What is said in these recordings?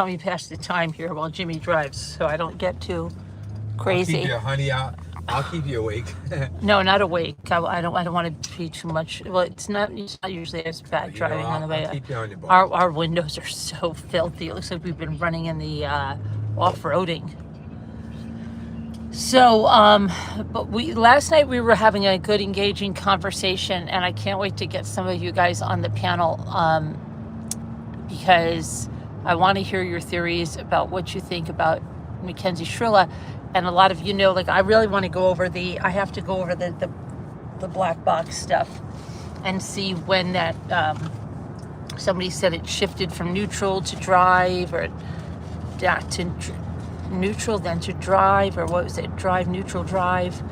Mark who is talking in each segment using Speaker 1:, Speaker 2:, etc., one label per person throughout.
Speaker 1: me pass the time here while Jimmy drives, so I don't get too crazy.
Speaker 2: I'll keep you, honey. I'll keep you awake.
Speaker 1: No, not awake. I don't want to be too much. Well, it's not usually as bad driving on the way.
Speaker 2: I'll keep you on your bar.
Speaker 1: Our windows are so filthy. It looks like we've been running in the off-roading. So, but last night we were having a good, engaging conversation, and I can't wait to get some of you guys on the panel because I want to hear your theories about what you think about Mackenzie Shirika. And a lot of you know, like, I really want to go over I have to go over the black box stuff and see when that, somebody said it shifted from neutral to drive, or to neutral, then to drive, or what was it? Drive, neutral, drive.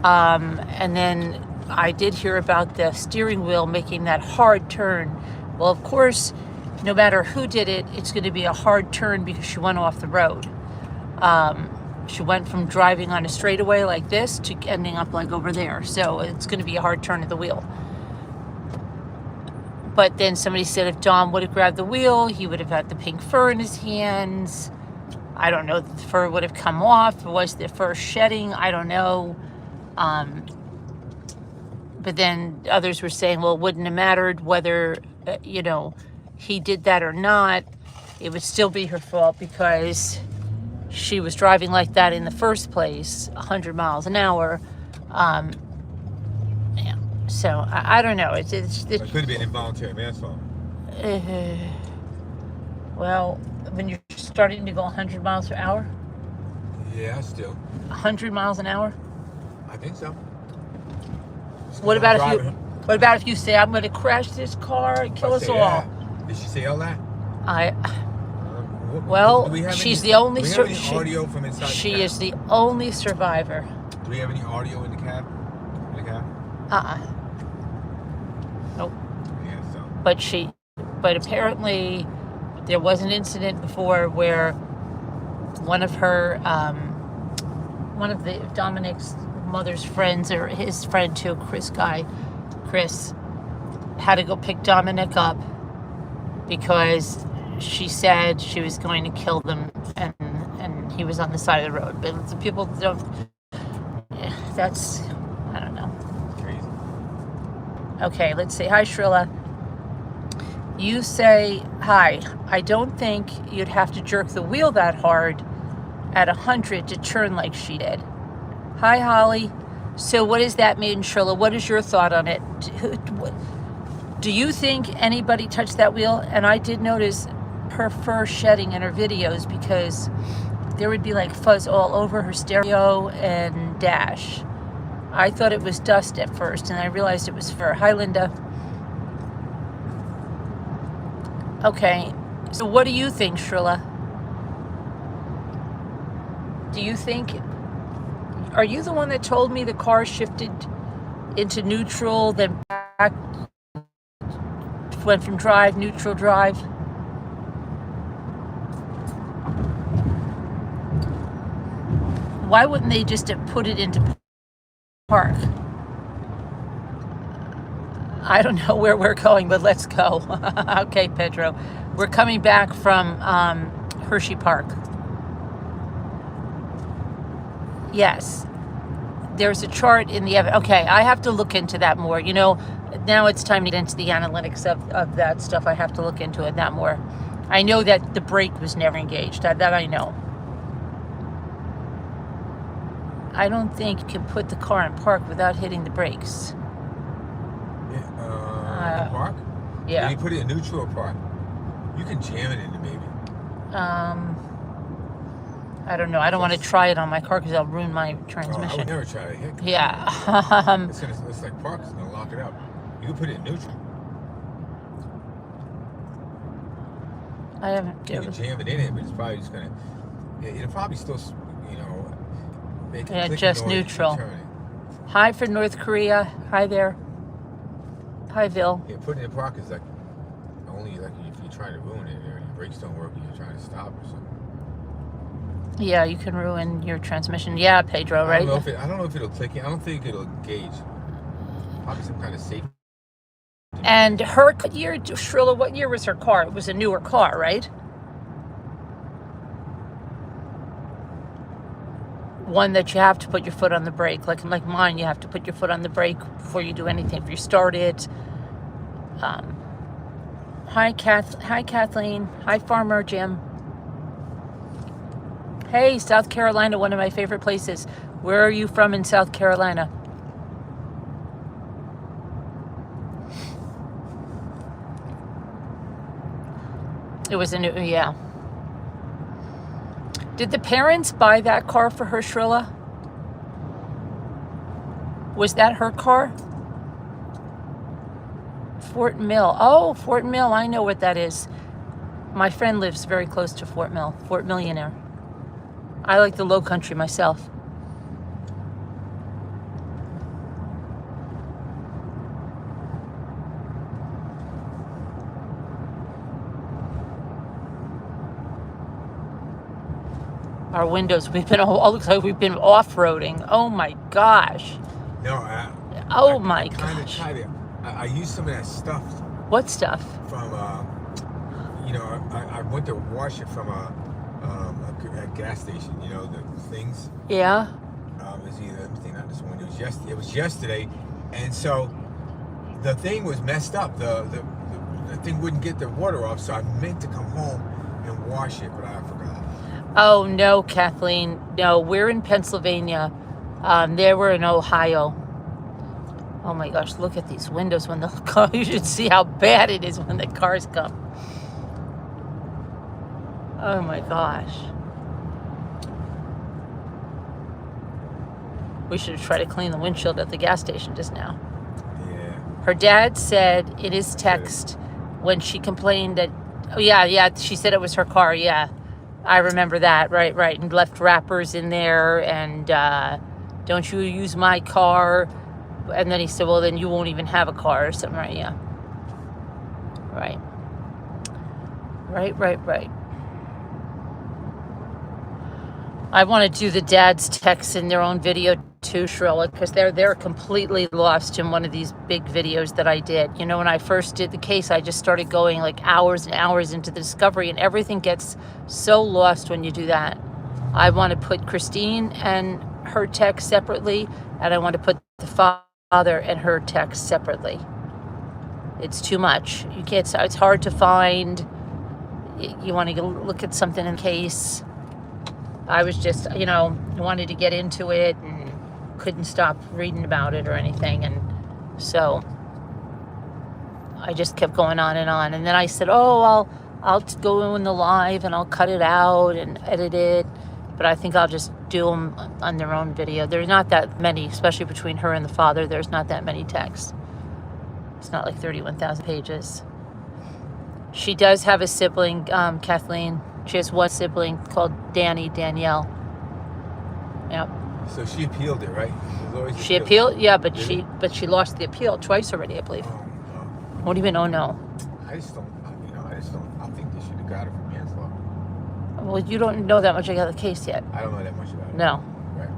Speaker 1: And then I did hear about the steering wheel making that hard turn. Well, of course, no matter who did it, it's going to be a hard turn because she went off the road. She went from driving on a straightaway like this to ending up like over there. So it's going to be a hard turn of the wheel. But then somebody said if Dom would have grabbed the wheel, he would have had the pink fur in his hands. I don't know if the fur would have come off. Was the fur shedding? I don't know. But then others were saying, well, it wouldn't have mattered whether, he did that or not. It would still be her fault because she was driving like that in the first place, 100 miles an hour. Yeah. So I don't know. It
Speaker 2: could have been involuntary manslaughter.
Speaker 1: Well, when you're starting to go 100 miles per hour?
Speaker 2: Yeah, still.
Speaker 1: 100 miles an hour?
Speaker 2: I think so.
Speaker 1: What about if you say, I'm going to crash this car and kill us all?
Speaker 2: That. Did she say all that?
Speaker 1: She's the only.
Speaker 2: Audio from inside
Speaker 1: she
Speaker 2: the cab?
Speaker 1: is the only survivor.
Speaker 2: Do we have any audio in the cab?
Speaker 1: Nope.
Speaker 2: Yeah, so.
Speaker 1: But apparently there was an incident before where one of Dominic's mother's friends, or his friend too, Chris, had to go pick Dominic up because she said she was going to kill them, and he was on the side of the road. But the people don't. That's, I don't know.
Speaker 2: Crazy.
Speaker 1: Okay, let's say hi, Shrilla. You say hi. I don't think you'd have to jerk the wheel that hard at 100 to turn like she did. Hi, Holly. So what does that mean, Shrilla? What is your thought on it? Do you think anybody touched that wheel? And I did notice her fur shedding in her videos because there would be like fuzz all over her stereo and dash. I thought it was dust at first, and I realized it was fur. Hi, Linda. Okay, so what do you think, Shrilla? Do you think... Are you the one that told me the car shifted into neutral, then back, went from drive, neutral, drive? Why wouldn't they just have put it into park? I don't know where we're going, but let's go. Okay, Pedro. We're coming back from Hershey Park. Yes. There's a chart in the... Okay, I have to look into that more. Now it's time to get into the analytics of that stuff. I have to look into it that more. I know that the brake was never engaged. That I know. I don't think you can put the car in park without hitting the brakes.
Speaker 2: Park?
Speaker 1: Yeah.
Speaker 2: When you put it in neutral park, you can jam it into maybe.
Speaker 1: I don't know. I don't want to try it on my car because I'll ruin my transmission.
Speaker 2: I would never try it.
Speaker 1: Yeah.
Speaker 2: It's like park. It's gonna lock it up. You can put it in neutral.
Speaker 1: I haven't.
Speaker 2: You can jam it in it, but it's probably just gonna. It'll probably still, make it
Speaker 1: just neutral. Hi from North Korea. Hi there. Hi, Bill.
Speaker 2: Yeah, putting it in park is like only like if you're trying to ruin it, or your brakes don't work, and you're trying to stop or something.
Speaker 1: Yeah, you can ruin your transmission. Yeah, Pedro, right?
Speaker 2: I don't know if it'll click in. I don't think it'll engage. Probably some kind of safety.
Speaker 1: And her year, Shrilla, what year was her car? It was a newer car, right? one that you have to put your foot on the brake. Like mine, you have to put your foot on the brake before you do anything. If you start it. Hi, Kathleen. Hi, Farmer Jim. Hey, South Carolina, one of my favorite places. Where are you from in South Carolina? It was a new, yeah. Did the parents buy that car for her, Shrilla? Was that her car? Fort Mill. Oh, Fort Mill. I know what that is. My friend lives very close to Fort Mill. Fort Millionaire. I like the Low Country myself. Our windows, looks like we've been off-roading. Oh my gosh.
Speaker 2: No,
Speaker 1: my gosh.
Speaker 2: I used some of that stuff.
Speaker 1: What stuff?
Speaker 2: From, I went to wash it from a gas station, the things.
Speaker 1: Yeah.
Speaker 2: It was either, let me think, not this one. It was yesterday. And so the thing was messed up. The thing wouldn't get the water off, so I meant to come home and wash it, but I forgot.
Speaker 1: Oh, no, Kathleen. No, we're in Pennsylvania. They were in Ohio. Oh my gosh, look at these windows when the car, you should see how bad it is when the cars come. Oh my gosh. We should have tried to clean the windshield at the gas station just now.
Speaker 2: Yeah.
Speaker 1: Her dad said in his text when she complained that, oh yeah, she said it was her car, yeah. I remember that, right, and left wrappers in there, and don't you use my car? And then he said, well, then you won't even have a car or something, right? Yeah. Right. I want to do the dad's texts in their own video too, Shrilla, because they're completely lost in one of these big videos that I did. When I first did the case, I just started going like hours and hours into the discovery, and everything gets so lost when you do that. I want to put Christine and her text separately, and I want to put the father and her text separately. It's too much. You can't. It's hard to find. You want to look at something in case. I was just, wanted to get into it and couldn't stop reading about it or anything, and so I just kept going on, and then I said, oh, I'll go in the live and I'll cut it out and edit it, but I think I'll just do them on their own video. There's not that many, especially between her and the father. There's not that many texts. It's not like 31,000 pages. She does have a sibling, Kathleen. She has one sibling called Danielle. Yep.
Speaker 2: So she appealed it, right?
Speaker 1: She appealed, yeah, but she lost the appeal twice already, I believe.
Speaker 2: Oh, no.
Speaker 1: What do you mean? Oh no.
Speaker 2: I think they should have got it for manslaughter.
Speaker 1: Well, you don't know that much about the case yet.
Speaker 2: I don't know that much about it.
Speaker 1: No.
Speaker 2: Right.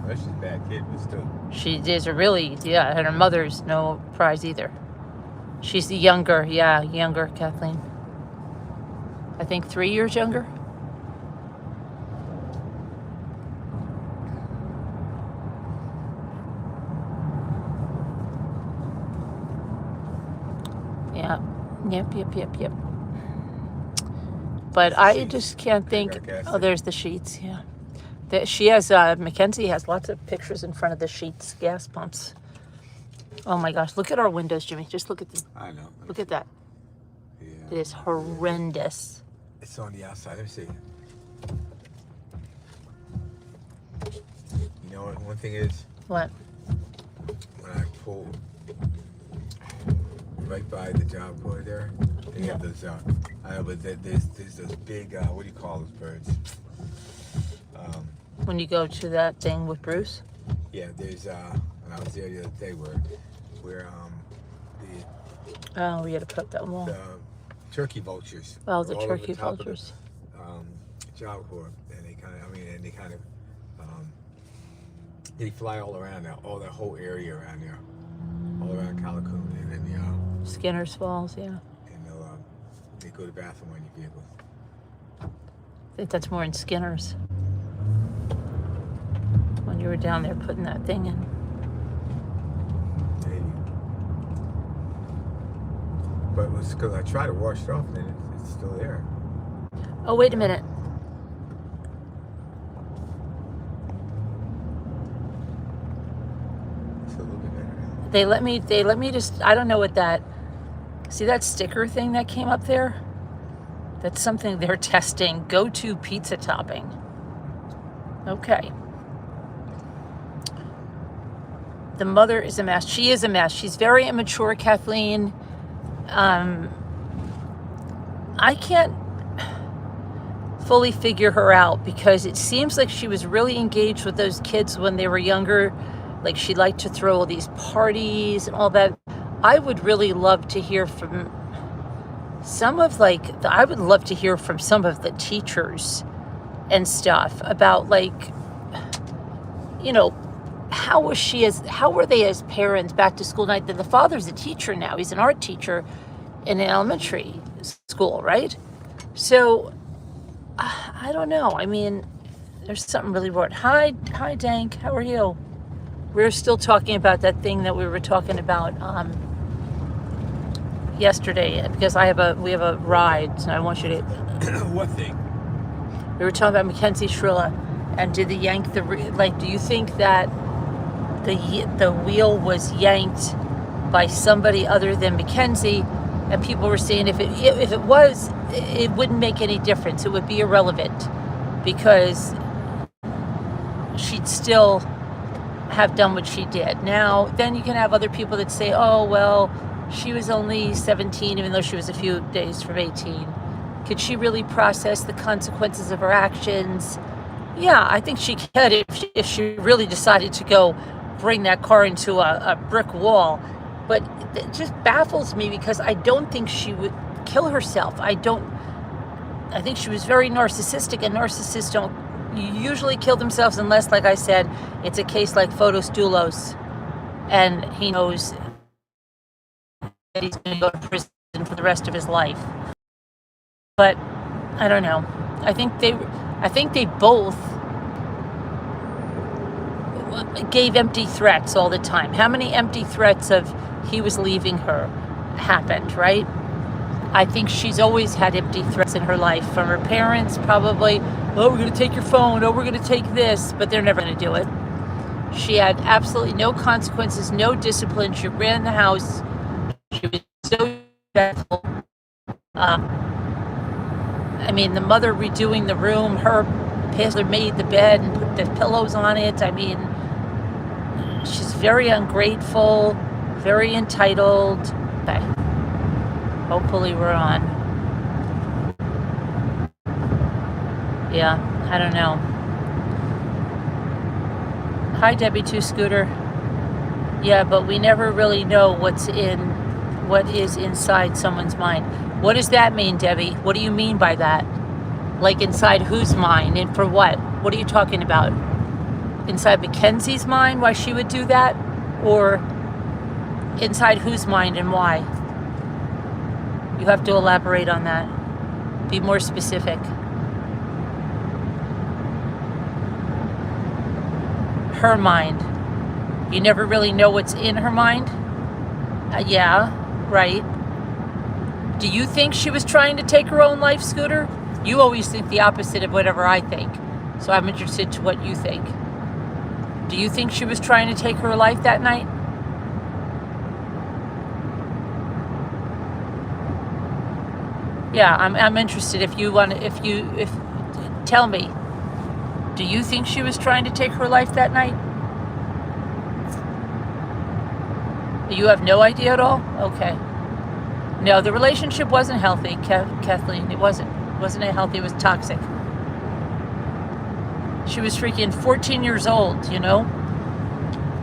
Speaker 2: Well, she's a bad kid, but still.
Speaker 1: She is and her mother's no prize either. She's the younger Kathleen. I think 3 years younger. Yeah. Yep. But I just can't think. Oh, there's the sheets. Yeah. She has. Mackenzie has lots of pictures in front of the sheets, gas pumps. Oh my gosh! Look at our windows, Jimmy. Just look at them.
Speaker 2: I know.
Speaker 1: Look at that.
Speaker 2: Yeah.
Speaker 1: It is horrendous.
Speaker 2: It's on the outside. Let me see. You know what? One thing is.
Speaker 1: What?
Speaker 2: When I pull right by the job board there, they have those. I know, but there's those big. What do you call those birds?
Speaker 1: When you go to that thing with Bruce.
Speaker 2: Yeah, there's. When I was there the other day, where
Speaker 1: Oh, we had to put up that wall.
Speaker 2: the turkey vultures.
Speaker 1: Oh, the
Speaker 2: all over
Speaker 1: turkey
Speaker 2: top of the,
Speaker 1: vultures.
Speaker 2: job board, and they fly all around there, all that whole area around there, all around Callicoon, and then
Speaker 1: Skinner's Falls, yeah.
Speaker 2: and they go to the bathroom on your vehicle.
Speaker 1: I think that's more in Skinner's. when you were down there putting that thing in.
Speaker 2: Maybe. But it was because I tried to wash it off and it's still there.
Speaker 1: Oh, wait a minute.
Speaker 2: It's a little bit better now.
Speaker 1: They let me just, I don't know what that, see that sticker thing that came up there? That's something they're testing. Go-to pizza topping. Okay. The mother is a mess. She is a mess. She's very immature, Kathleen. I can't fully figure her out because it seems like she was really engaged with those kids when they were younger. Like she liked to throw all these parties and all that. I would really love to hear from I would love to hear from some of the teachers and stuff about how were they as parents back to school night? The father's a teacher now. He's an art teacher in an elementary school, right? So I don't know. I mean, there's something really wrong. Hi, Dank. How are you? We're still talking about that thing that we were talking about yesterday because we have a ride, so I want you to.
Speaker 2: What thing?
Speaker 1: We were talking about Mackenzie Shirika, and did the yank do you think that the wheel was yanked by somebody other than Mackenzie? And people were saying if it was, it wouldn't make any difference. It would be irrelevant because she'd still have done what she did. Now, then you can have other people that say, oh, well, she was only 17, even though she was a few days from 18. Could she really process the consequences of her actions? Yeah, I think she could if she really decided to go bring that car into a brick wall. But it just baffles me because I don't think she would kill herself. I think she was very narcissistic, and narcissists don't usually kill themselves unless, like I said, it's a case like Photos Doulos, and he knows that he's going to go to prison for the rest of his life. But I don't know. I think they both gave empty threats all the time. How many empty threats of he was leaving her happened, right? I think she's always had empty threats in her life from her parents, probably. Oh, we're going to take your phone. Oh, we're going to take this. But they're never going to do it. She had absolutely no consequences, no discipline. She ran the house. She was so dreadful. I mean, the mother redoing the room, her pastor made the bed and put the pillows on it. I mean, she's very ungrateful, very entitled. Okay. Hopefully we're on. Yeah, I don't know. Hi, Debbie Two Scooter. Yeah, but we never really know what is inside someone's mind. What does that mean, Debbie? What do you mean by that? Like inside whose mind and for what? What are you talking about? Inside Mackenzie's mind, why she would do that? Or inside whose mind and why? You have to elaborate on that. Be more specific. Her mind. You never really know what's in her mind? Yeah, right. Do you think she was trying to take her own life, Scooter? You always think the opposite of whatever I think. So I'm interested to what you think. Do you think she was trying to take her life that night? Yeah, I'm interested. If tell me. Do you think she was trying to take her life that night? You have no idea at all? Okay. No, the relationship wasn't healthy, Kathleen. It wasn't. It wasn't healthy. It was toxic. She was freaking 14 years old, you know?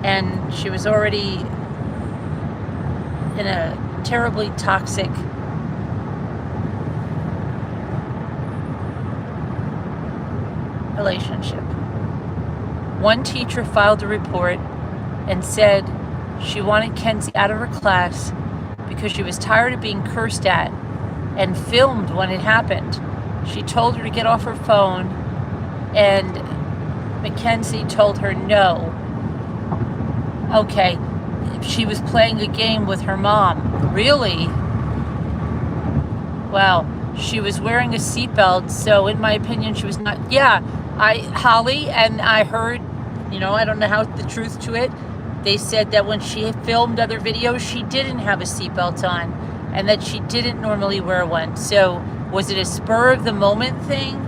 Speaker 1: And she was already in a terribly toxic relationship. One teacher filed a report and said she wanted Kenzie out of her class because she was tired of being cursed at and filmed when it happened. She told her to get off her phone, and Mackenzie told her no. Okay, she was playing a game with her mom. Really? Wow. She was wearing a seatbelt, so in my opinion, she was not. Yeah, Holly, and I heard, I don't know how the truth to it. They said that when she filmed other videos, she didn't have a seatbelt on, and that she didn't normally wear one. So was it a spur of the moment thing?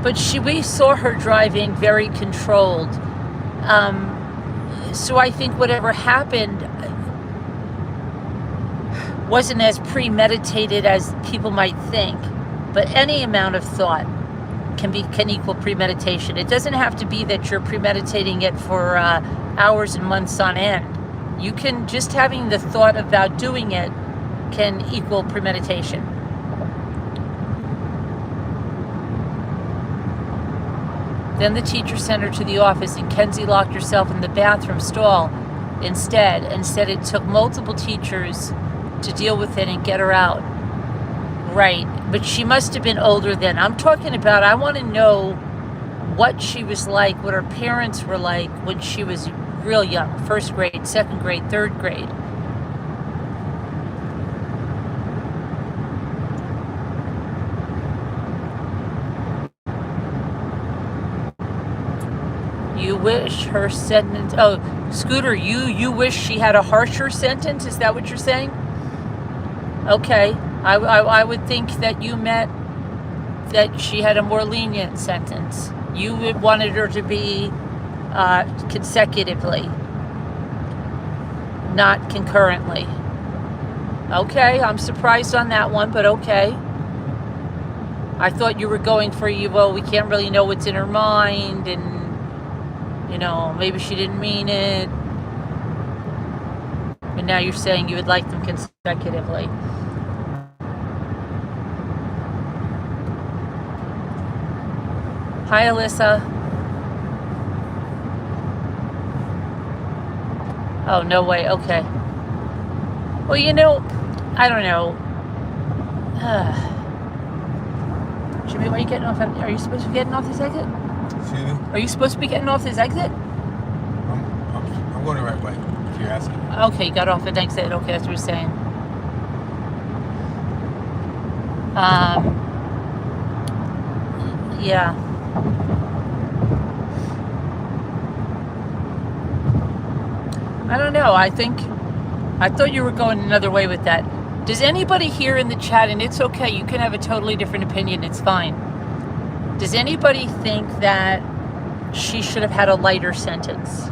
Speaker 1: But we saw her driving very controlled. So I think whatever happened wasn't as premeditated as people might think. But any amount of thought can equal premeditation. It doesn't have to be that you're premeditating it for hours and months on end. You can, just having the thought about doing it can equal premeditation. Then the teacher sent her to the office, and Kenzie locked herself in the bathroom stall instead, and said it took multiple teachers to deal with it and get her out. Right, but she must have been older then. I'm talking about, I want to know what she was like, what her parents were like when she was real young, 1st grade, 2nd grade, 3rd grade. You wish her sentence, oh, Scooter, you wish she had a harsher sentence? Is that what you're saying? Okay, I would think that you meant that she had a more lenient sentence. You wanted her to be consecutively, not concurrently. Okay, I'm surprised on that one, but okay. I thought you were going for, well, we can't really know what's in her mind, and maybe she didn't mean it. And now you're saying you would like them consecutively. Hi, Alyssa. Oh, no way. Okay. Well, I don't know. Jimmy, why are you getting off? Are you supposed to be getting off this exit?
Speaker 2: Excuse me?
Speaker 1: Are you supposed to be getting off this exit?
Speaker 2: I'm going the right way, if you're asking.
Speaker 1: Okay, you got off an exit. Okay, that's what you're saying. Yeah. I don't know. I thought you were going another way with that. Does anybody here in the chat, and it's okay, you can have a totally different opinion, it's fine. Does anybody think that she should have had a lighter sentence?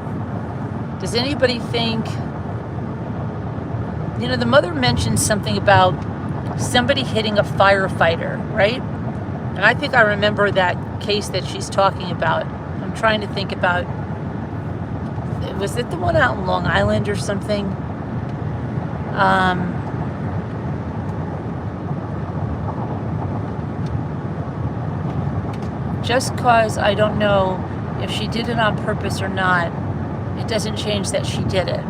Speaker 1: Does anybody think, the mother mentioned something about somebody hitting a firefighter, right? And I think I remember that case that she's talking about. I'm trying to think about, was it the one out in Long Island or something? Just cause I don't know if she did it on purpose or not, it doesn't change that she did it.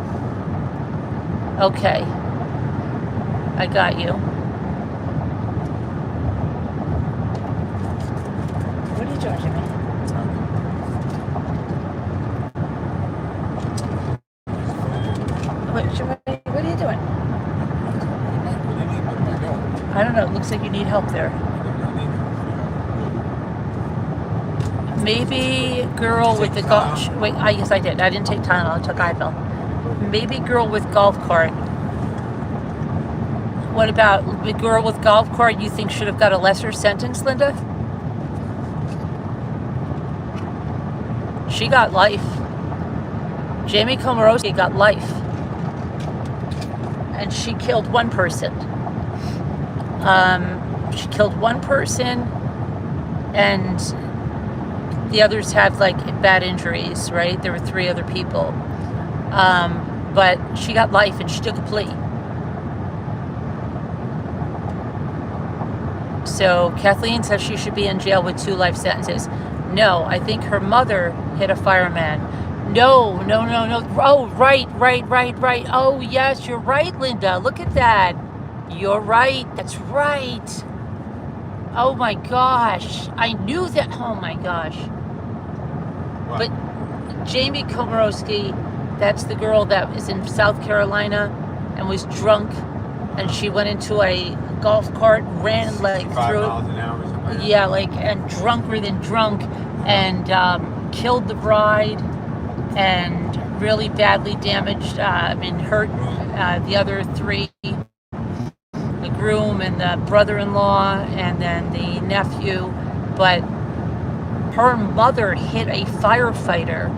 Speaker 1: Okay. I got you. What are you doing, Jimmy? What are you doing? I don't know. It looks like you need help there. Maybe girl with the golf. Wait, yes, I did. I didn't take Tylenol. I took Advil. Maybe girl with golf cart. What about the girl with golf cart? You think should have got a lesser sentence, Linda? She got life. Jamie Komorowski got life, and she killed one person. She killed one person, and the others have bad injuries, right? There were 3 other people. But she got life and she took a plea. So Kathleen says she should be in jail with 2 life sentences. No, I think her mother hit a fireman. No, no, no, no. Oh, right, right, right, right. Oh, yes, you're right, Linda. Look at that. You're right. That's right. Oh my gosh. I knew that. Oh my gosh.
Speaker 2: What?
Speaker 1: But Jamie Komorowski, that's the girl that was in South Carolina and was drunk, and she went into a golf cart, ran like
Speaker 2: 65
Speaker 1: through
Speaker 2: miles an hour or something like that.
Speaker 1: yeah, like, and drunker than drunk, and killed the bride, and really badly damaged, hurt the other three, the groom and the brother-in-law and then the nephew. But her mother hit a firefighter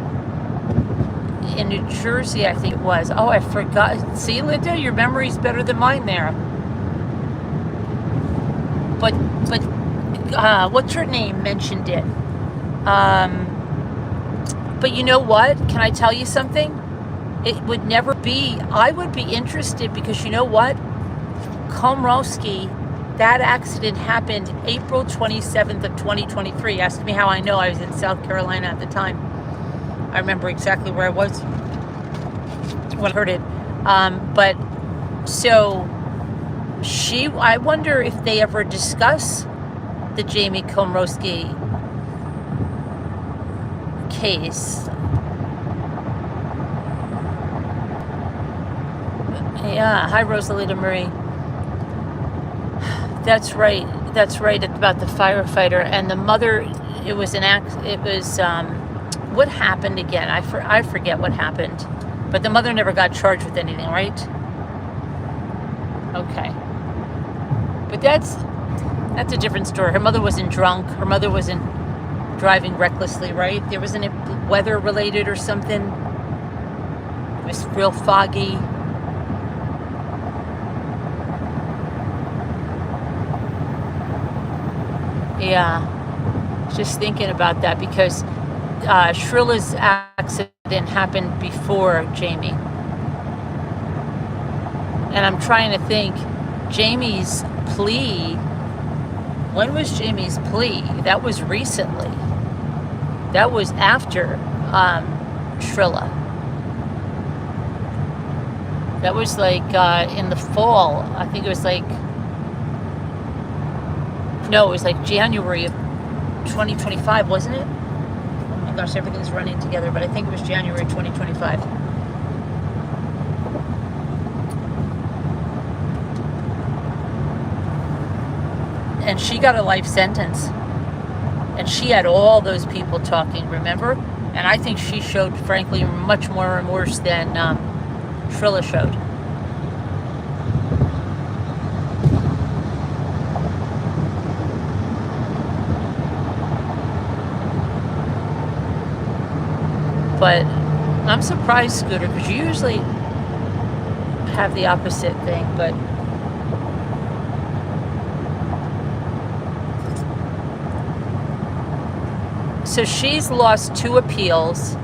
Speaker 1: in New Jersey, I think it was. Oh, I forgot. See, Linda, your memory's better than mine there. But what's her name mentioned it. But you know what? Can I tell you something? It would never be. I would be interested because you know what? Komorowski, that accident happened April 27th of 2023. Ask me how I know. I was in South Carolina at the time. I remember exactly where I was when I heard it. But so I wonder if they ever discuss the Jamie Komorowski case. Yeah, hi Rosalita Marie. That's right. That's right about the firefighter and the mother. It was what happened again? I forget what happened, but the mother never got charged with anything, right? Okay, but that's a different story. Her mother wasn't drunk. Her mother wasn't driving recklessly, right? There wasn't it weather related or something. It was real foggy. Yeah, just thinking about that because Shrila's accident happened before Jamie. And I'm trying to think, Jamie's plea, when was Jamie's plea? That was recently. That was after Shrila. That was like in the fall. I think it was like, no, it was like January of 2025, wasn't it? Oh my gosh, everything's running together, but I think it was January 2025. And she got a life sentence. And she had all those people talking, remember? And I think she showed, frankly, much more remorse than Shrila showed. But I'm surprised, Scooter, because you usually have the opposite thing, but so she's lost 2 appeals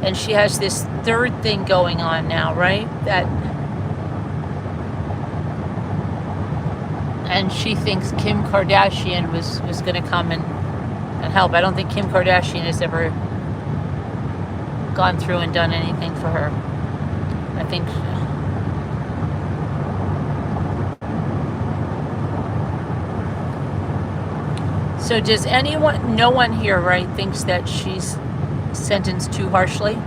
Speaker 1: and she has this third thing going on now, right? And she thinks Kim Kardashian was going to come and help. I don't think Kim Kardashian has ever gone through and done anything for her. I think so. Does no one here, right, thinks that she's sentenced too harshly?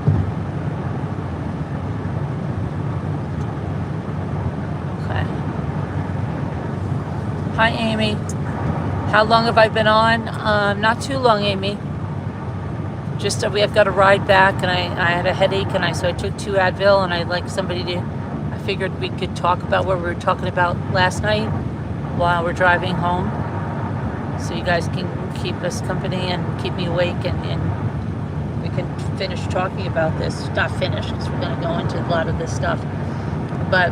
Speaker 1: Okay. Hi Amy, how long have I been on? Not too long, Amy. Just I've got a ride back, and I had a headache, and so I took 2 Advil, and I'd like somebody to. I figured we could talk about what we were talking about last night while we're driving home, so you guys can keep us company and keep me awake, and we can finish talking about this. Not finish, because we're going to go into a lot of this stuff, but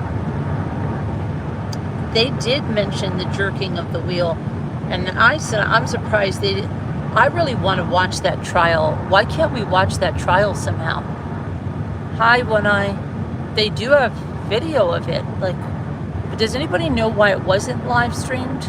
Speaker 1: they did mention the jerking of the wheel, and I said I'm surprised they didn't. I really want to watch that trial. Why can't we watch that trial somehow? Hi, One Eye. They do have video of it. Like, does anybody know why it wasn't live streamed?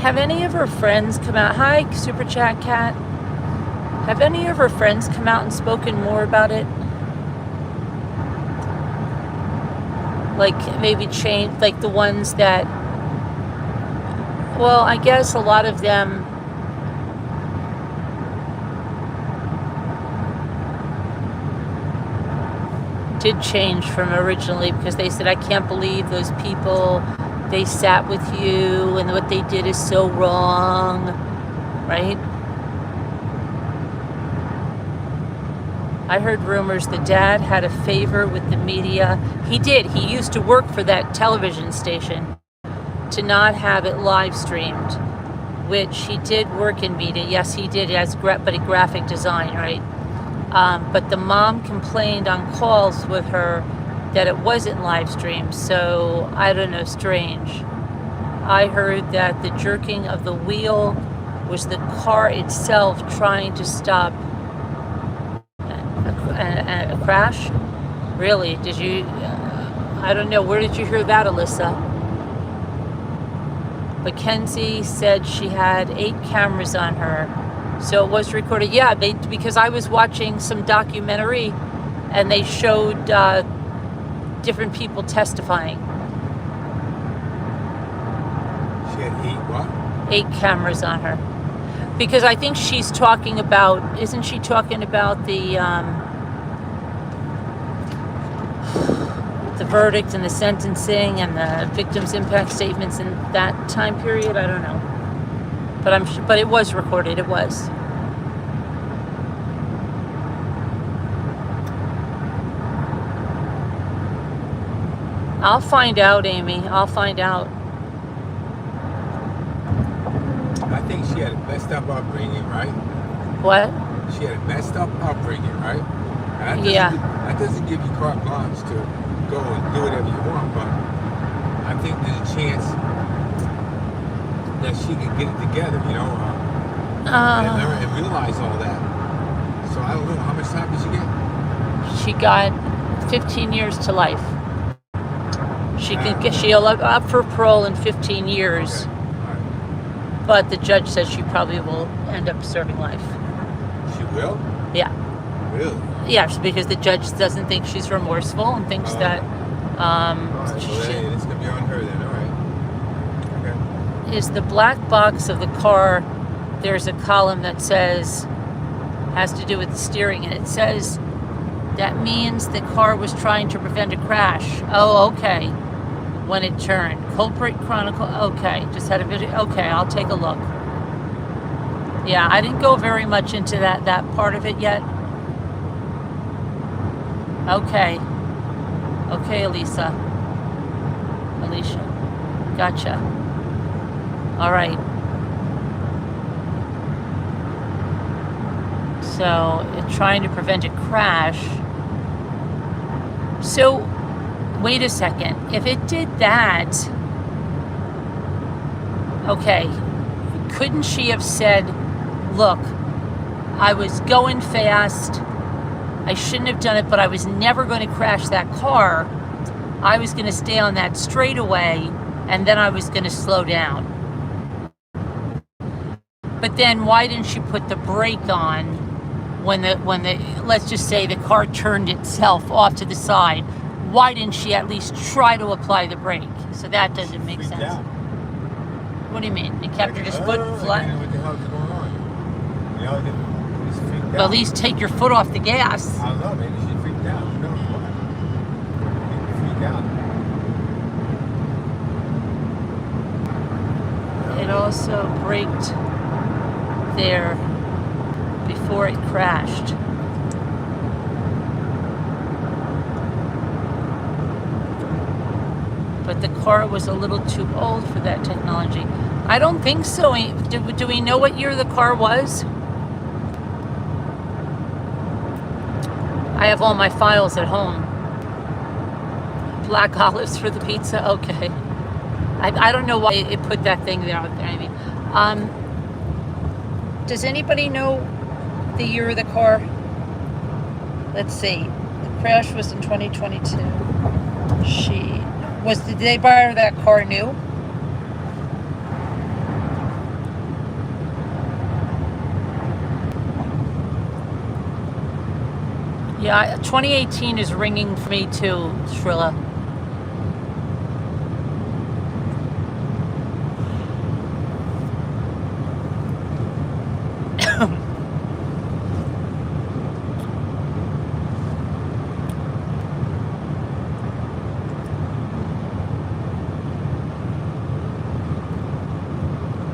Speaker 1: Have any of her friends come out? Hi, Super Chat Cat. Have any of her friends come out and spoken more about it? Like maybe change, like the ones that, well, I guess a lot of them did change from originally, because they said, I can't believe those people, they sat with you and what they did is so wrong, right? I heard rumors the dad had a favor with the media. He did. He used to work for that television station to not have it live streamed, which he did work in media. Yes, he did, but a graphic design, right? But the mom complained on calls with her that it wasn't live streamed, so I don't know, strange. I heard that the jerking of the wheel was the car itself trying to stop a crash. Really? Did you? I don't know. Where did you hear that, Alyssa? Mackenzie said she had 8 cameras on her, so it was recorded. Yeah, because I was watching some documentary, and they showed different people testifying.
Speaker 2: She had 8 what?
Speaker 1: 8 cameras on her, because I think she's talking about. Isn't she talking about the verdict and the sentencing and the victim's impact statements in that time period? I don't know, but it was recorded. It was. I'll find out, Amy. I'll find out.
Speaker 2: I think she had a messed up upbringing, right?
Speaker 1: What?
Speaker 2: She had a messed up upbringing, right? And that doesn't give you carte blanche to go and do whatever you want, but I think there's a chance that she can get it together, you know, and learn and realize all that. So I don't know, how much time did she get?
Speaker 1: She got 15 years to life. She'll up for parole in 15 years.
Speaker 2: Okay. Right.
Speaker 1: But the judge says she probably will end up serving life.
Speaker 2: She will?
Speaker 1: Yeah.
Speaker 2: Really?
Speaker 1: Yes, because the judge doesn't think she's remorseful and thinks that
Speaker 2: all right, it's going to be on her then, all right. Okay.
Speaker 1: Is the black box of the car, there's a column that says, has to do with the steering, and it says, that means the car was trying to prevent a crash. Oh, okay. When it turned. Culprit Chronicle. Okay. Just had a video. Okay, I'll take a look. Yeah, I didn't go very much into that part of it yet. Okay. Okay, Alicia. Gotcha. All right. So, trying to prevent a crash. So, wait a second. If it did that, okay, couldn't she have said, look, I was going fast, I shouldn't have done it, but I was never going to crash that car. I was going to stay on that straightaway, and then I was going to slow down. But then why didn't she put the brake on when the let's just say the car turned itself off to the side? Why didn't she at least try to apply the brake? So that doesn't make sense.
Speaker 2: Out.
Speaker 1: What do you mean? It kept her just foot flat?
Speaker 2: What the hell is going on? You know, just freaked out.
Speaker 1: Well, at least take your foot off the gas.
Speaker 2: I don't know, maybe she freaked out. Who knows what? Maybe freaked out.
Speaker 1: It also braked there before it crashed. But the car was a little too old for that technology. I don't think so. Do we know what year the car was? I have all my files at home. Black olives for the pizza? Okay. I don't know why it put that thing there. I mean, does anybody know the year of the car? Let's see. The crash was in 2022. Did they buy her that car new? Yeah, 2018 is ringing for me too, Srilla.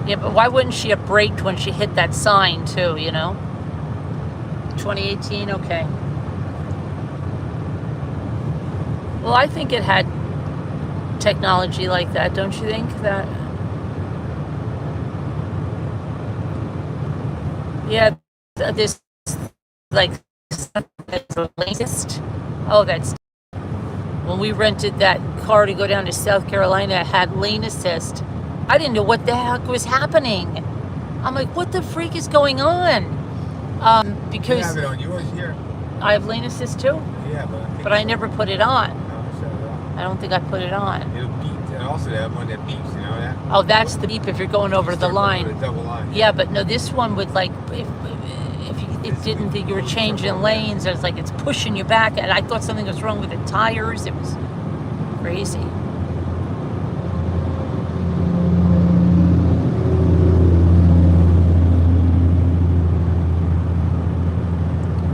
Speaker 1: Yeah, but why wouldn't she have braked when she hit that sign too, you know? 2018, okay. Well, I think it had technology like that, don't you think? That, yeah, this, like, the latest. Oh, that's, when we rented that car to go down to South Carolina, it had lane assist. I didn't know what the heck was happening. I'm like, what the freak is going on?
Speaker 2: You
Speaker 1: Because
Speaker 2: have it on yours here.
Speaker 1: I have lane assist too,
Speaker 2: Yeah,
Speaker 1: but I never put it on.
Speaker 2: No, shut it off.
Speaker 1: I don't think I put it on.
Speaker 2: It'll beep, and also they have one that beeps. You know that?
Speaker 1: Oh, that's the beep if you're going over the
Speaker 2: Start going
Speaker 1: line.
Speaker 2: with a double line.
Speaker 1: Yeah, but no, this one would like, if it didn't think you were changing lanes, it's like it's pushing you back. And I thought something was wrong with the tires. It was crazy.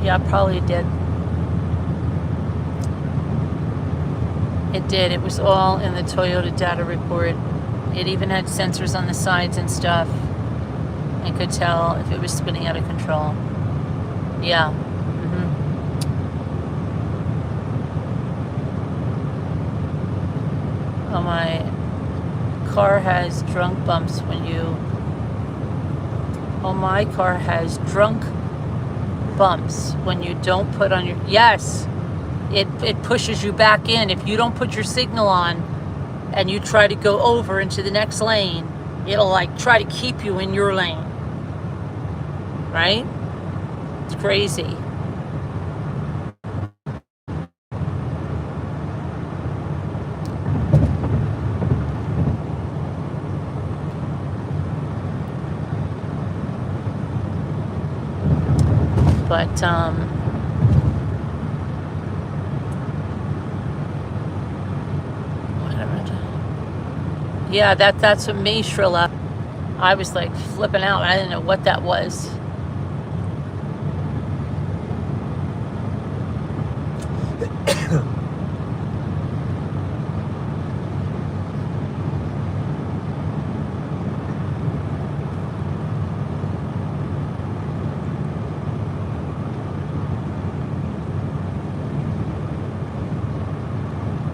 Speaker 1: Yeah, probably did. It did. It was all in the Toyota data report. It even had sensors on the sides and stuff. And could tell if it was spinning out of control. Yeah. Oh, my car has drunk bumps when you... Oh, my car has drunk bumps when you don't put on your... Yes. It pushes you back in. If you don't put your signal on and you try to go over into the next lane, it'll like try to keep you in your lane. Right? It's crazy. But yeah, that's what me, Srilla. I was like flipping out. I didn't know what that was.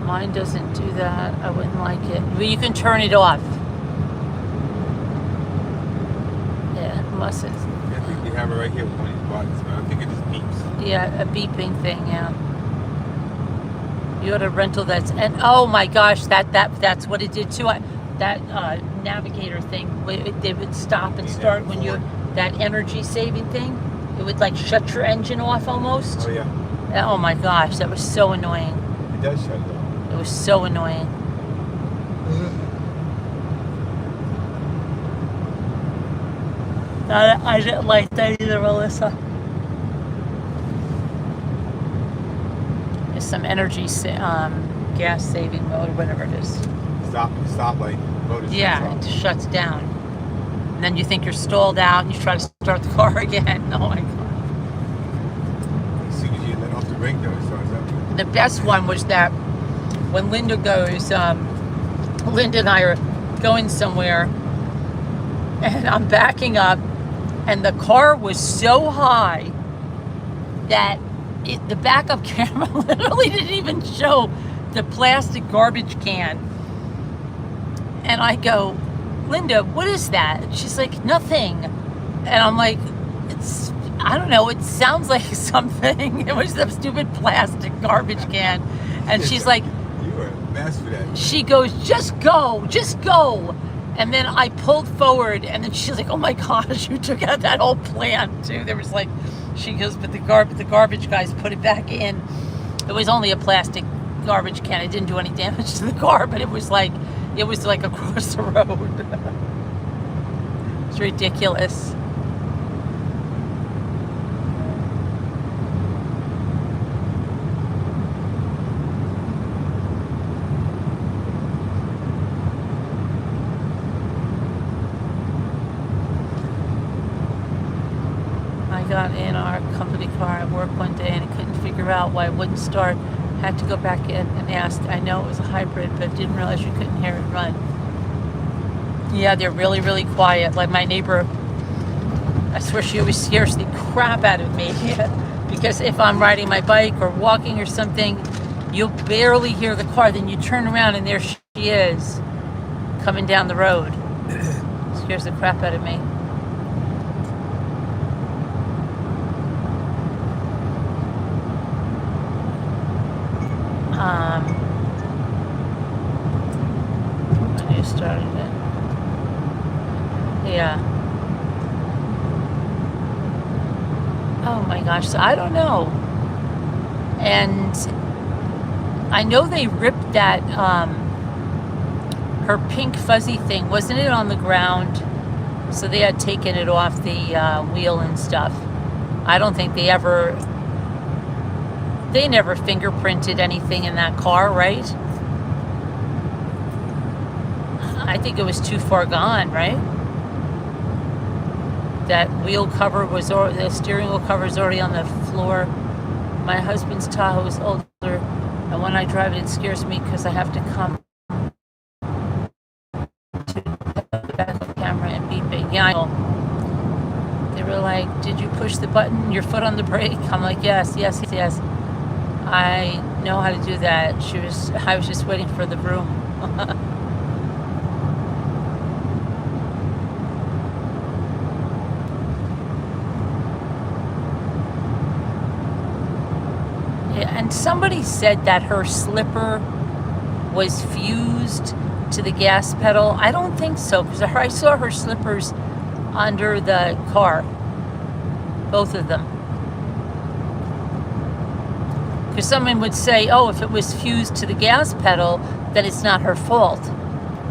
Speaker 1: Mine doesn't do that. I wouldn't like it. But you can turn it off. Yeah, it mustn't.
Speaker 2: I think you have it right here with one of these buttons, but I think it just beeps.
Speaker 1: Yeah, a beeping thing, yeah. You had a rental that's, and oh my gosh, that's what it did too. That navigator thing, it would stop and start when you, that energy saving thing, it would like shut your engine off almost.
Speaker 2: Oh yeah.
Speaker 1: Oh my gosh, that was so annoying.
Speaker 2: It does shut it off.
Speaker 1: It was so annoying. I didn't like that either, Melissa. It's some energy, gas saving mode or whatever it is.
Speaker 2: Stoplight motor.
Speaker 1: Yeah, it shuts down. And then you think you're stalled out and you try to start the car again. Oh my God.
Speaker 2: As soon as you let off the brake, though, it starts up.
Speaker 1: The best one was that when Linda goes, Linda and I are going somewhere and I'm backing up and the car was so high that the backup camera literally didn't even show the plastic garbage can. And I go, Linda, what is that? And she's like, nothing. And I'm like, I don't know, it sounds like something. It was the stupid plastic garbage can. And she's like,
Speaker 2: you were a mess for that.
Speaker 1: She goes, just go. And then I pulled forward and then she's like, oh my gosh, you took out that whole plant too. There was like, she goes, but the garbage guys put it back in. It was only a plastic garbage can. It didn't do any damage to the car, but it was like across the road. It's ridiculous. got in our company car at work one day and I couldn't figure out why it wouldn't start. Had to go back in and ask. I know it was a hybrid, but didn't realize you couldn't hear it run. Yeah, they're really, really quiet. Like my neighbor, I swear she always scares the crap out of me. Because if I'm riding my bike or walking or something, you'll barely hear the car. Then you turn around and there she is coming down the road. Scares the crap out of me. When you started it. Yeah. Oh my gosh, so I don't know. And I know they ripped that, her pink fuzzy thing, wasn't it on the ground? So they had taken it off the wheel and stuff. I don't think they never fingerprinted anything in that car, right? I think it was too far gone, right? That wheel cover was, the steering wheel cover is already on the floor. My husband's Tahoe is older, and when I drive it, it scares me because I have to come to the back of the camera and beep it. Yeah, I know. They were like, "Did you push the button, your foot on the brake?" I'm like, "Yes, yes, yes. I know how to do that." I was just waiting for the broom. And somebody said that her slipper was fused to the gas pedal. I don't think so, because I saw her slippers under the car, both of them. Because someone would say, oh, if it was fused to the gas pedal, then it's not her fault,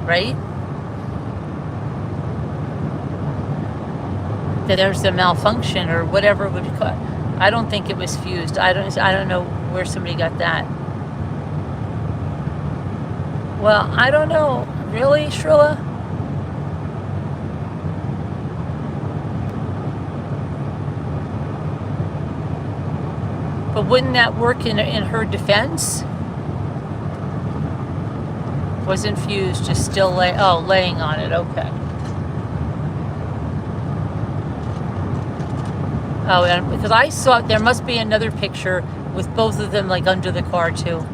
Speaker 1: right? That there's a malfunction or whatever it would be called. I don't think it was fused. I don't know where somebody got that. Well, I don't know. Really, Shrilla? But wouldn't that work in her defense? Wasn't fused, just still laying on it. Okay. Oh, and because I saw there must be another picture with both of them like under the car too.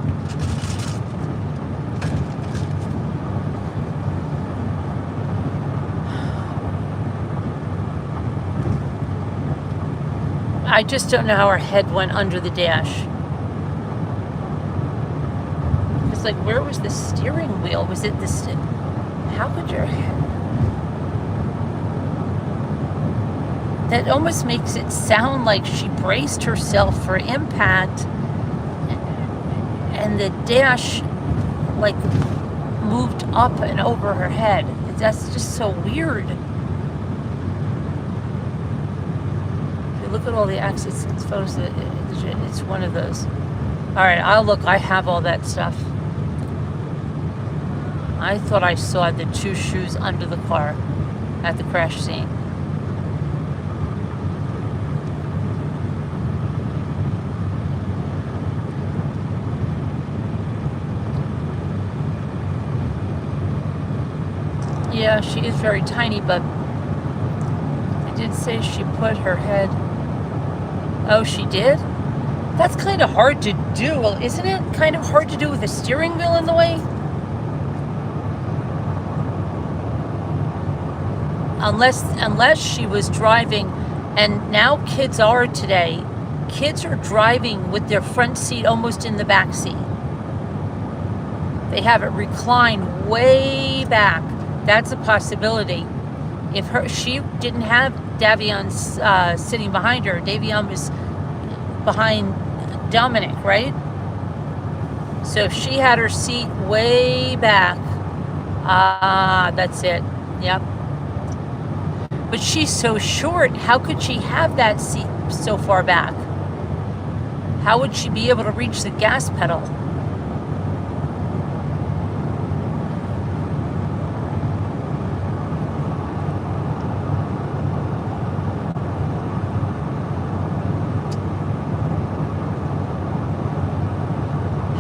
Speaker 1: I just don't know how her head went under the dash. It's like, where was the steering wheel? Was it this? How could your head? That almost makes it sound like she braced herself for impact and the dash like moved up and over her head. That's just so weird. If you look at all the accidents and photos, it's one of those. All right, I'll look. I have all that stuff. I thought I saw the two shoes under the car at the crash scene. Yeah, she is very tiny, but I did say she put her head. Oh, she did? That's kind of hard to do, isn't it? Kind of hard to do with the steering wheel in the way? Unless she was driving, and now kids are today. Kids are driving with their front seat almost in the back seat. They have it reclined way back. That's a possibility. If she didn't have Davion sitting behind her, Davion was behind Dominic, right? So if she had her seat way back, that's it. Yep. But she's so short. How could she have that seat so far back? How would she be able to reach the gas pedal?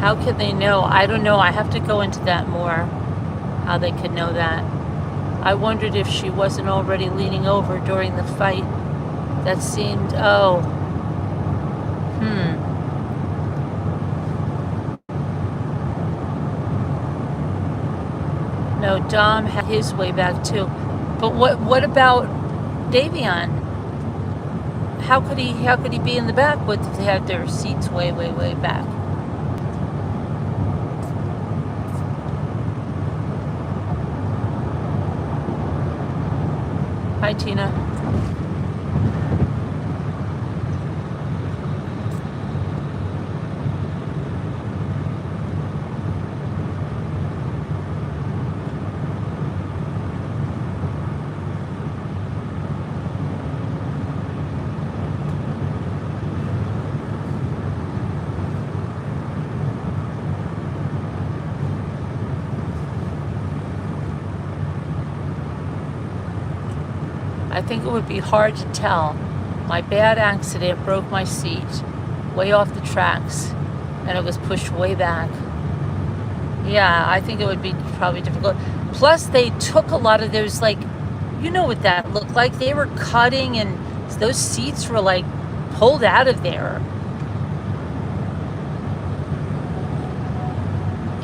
Speaker 1: How could they know? I don't know. I have to go into that more. How they could know that. I wondered if she wasn't already leaning over during the fight. That seemed, oh. No, Dom had his way back too. But what about Davion? How could he be in the back with if they had their seats way back? Hi, Tina. I think it would be hard to tell. My bad accident broke my seat way off the tracks and it was pushed way back. Yeah, I think it would be probably difficult. Plus, they took a lot of those, like, you know what that looked like. They were cutting and those seats were like pulled out of there.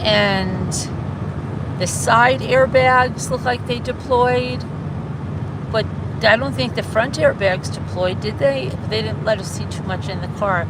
Speaker 1: And the side airbags look like they deployed. But I don't think the front airbags deployed, did they? They didn't let us see too much in the car.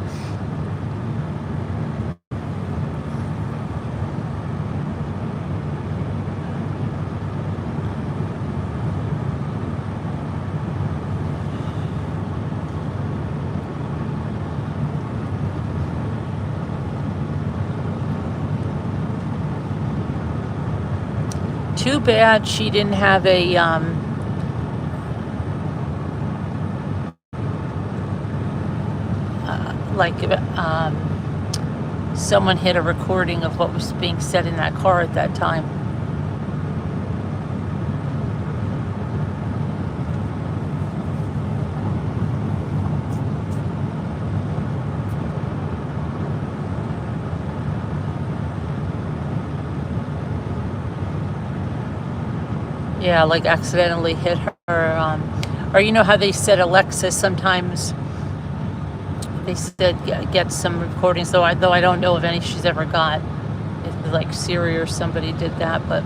Speaker 1: Too bad she didn't have a someone hit a recording of what was being said in that car at that time. Yeah, like accidentally hit her. Or you know how they said Alexa sometimes, they said get some recordings, though I don't know of any she's ever got. If like Siri or somebody did that, but.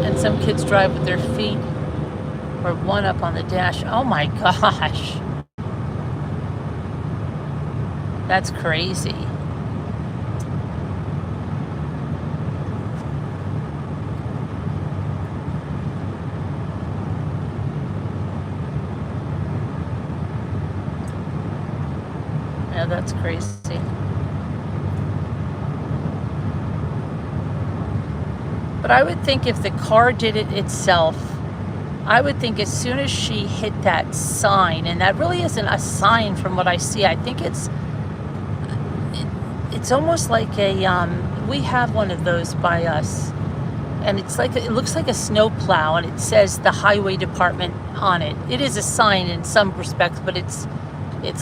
Speaker 1: And some kids drive with their feet or one up on the dash. Oh my gosh. That's crazy. Yeah, that's crazy. But I would think if the car did it itself, I would think as soon as she hit that sign, and that really isn't a sign from what I see. I think it's almost like a, we have one of those by us. And it's like, it looks like a snow plow, and it says the highway department on it. It is a sign in some respects, but it's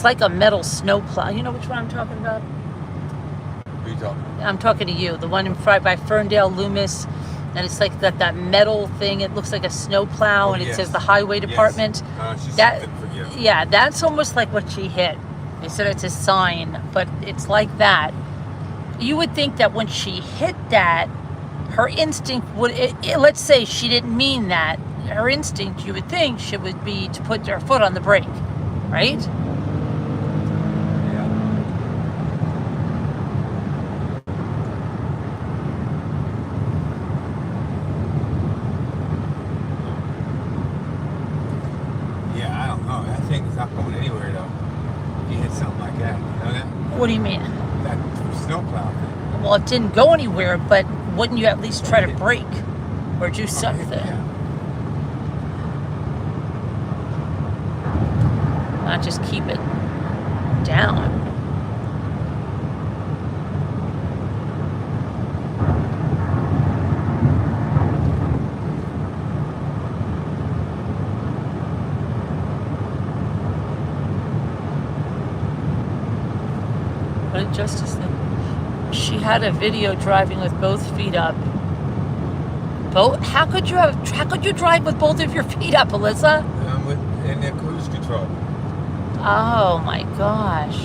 Speaker 1: like a metal snow plow. You know which one I'm talking about?
Speaker 2: What are you talking about?
Speaker 1: I'm talking to you. The one in front by Ferndale Loomis, and it's like that metal thing. It looks like a snow plow, and it says the highway department.
Speaker 2: Yes.
Speaker 1: Yeah, that's almost like what she hit. They said it's a sign, but it's like that. You would think that when she hit that, her instinct would, let's say she didn't mean that. Her instinct, you would think, she would be to put her foot on the brake, right?
Speaker 2: Yeah, I don't know. That thing is not going anywhere though. If you hit something like that, you know that?
Speaker 1: What do you mean?
Speaker 2: That snowplow thing.
Speaker 1: Well, it didn't go anywhere, but wouldn't you at least try to brake or do something?
Speaker 2: Yeah.
Speaker 1: Not just keep it down. Justice League. She had a video driving with both feet up. How could you drive with both of your feet up, Alyssa?
Speaker 2: In their cruise control.
Speaker 1: Oh my gosh.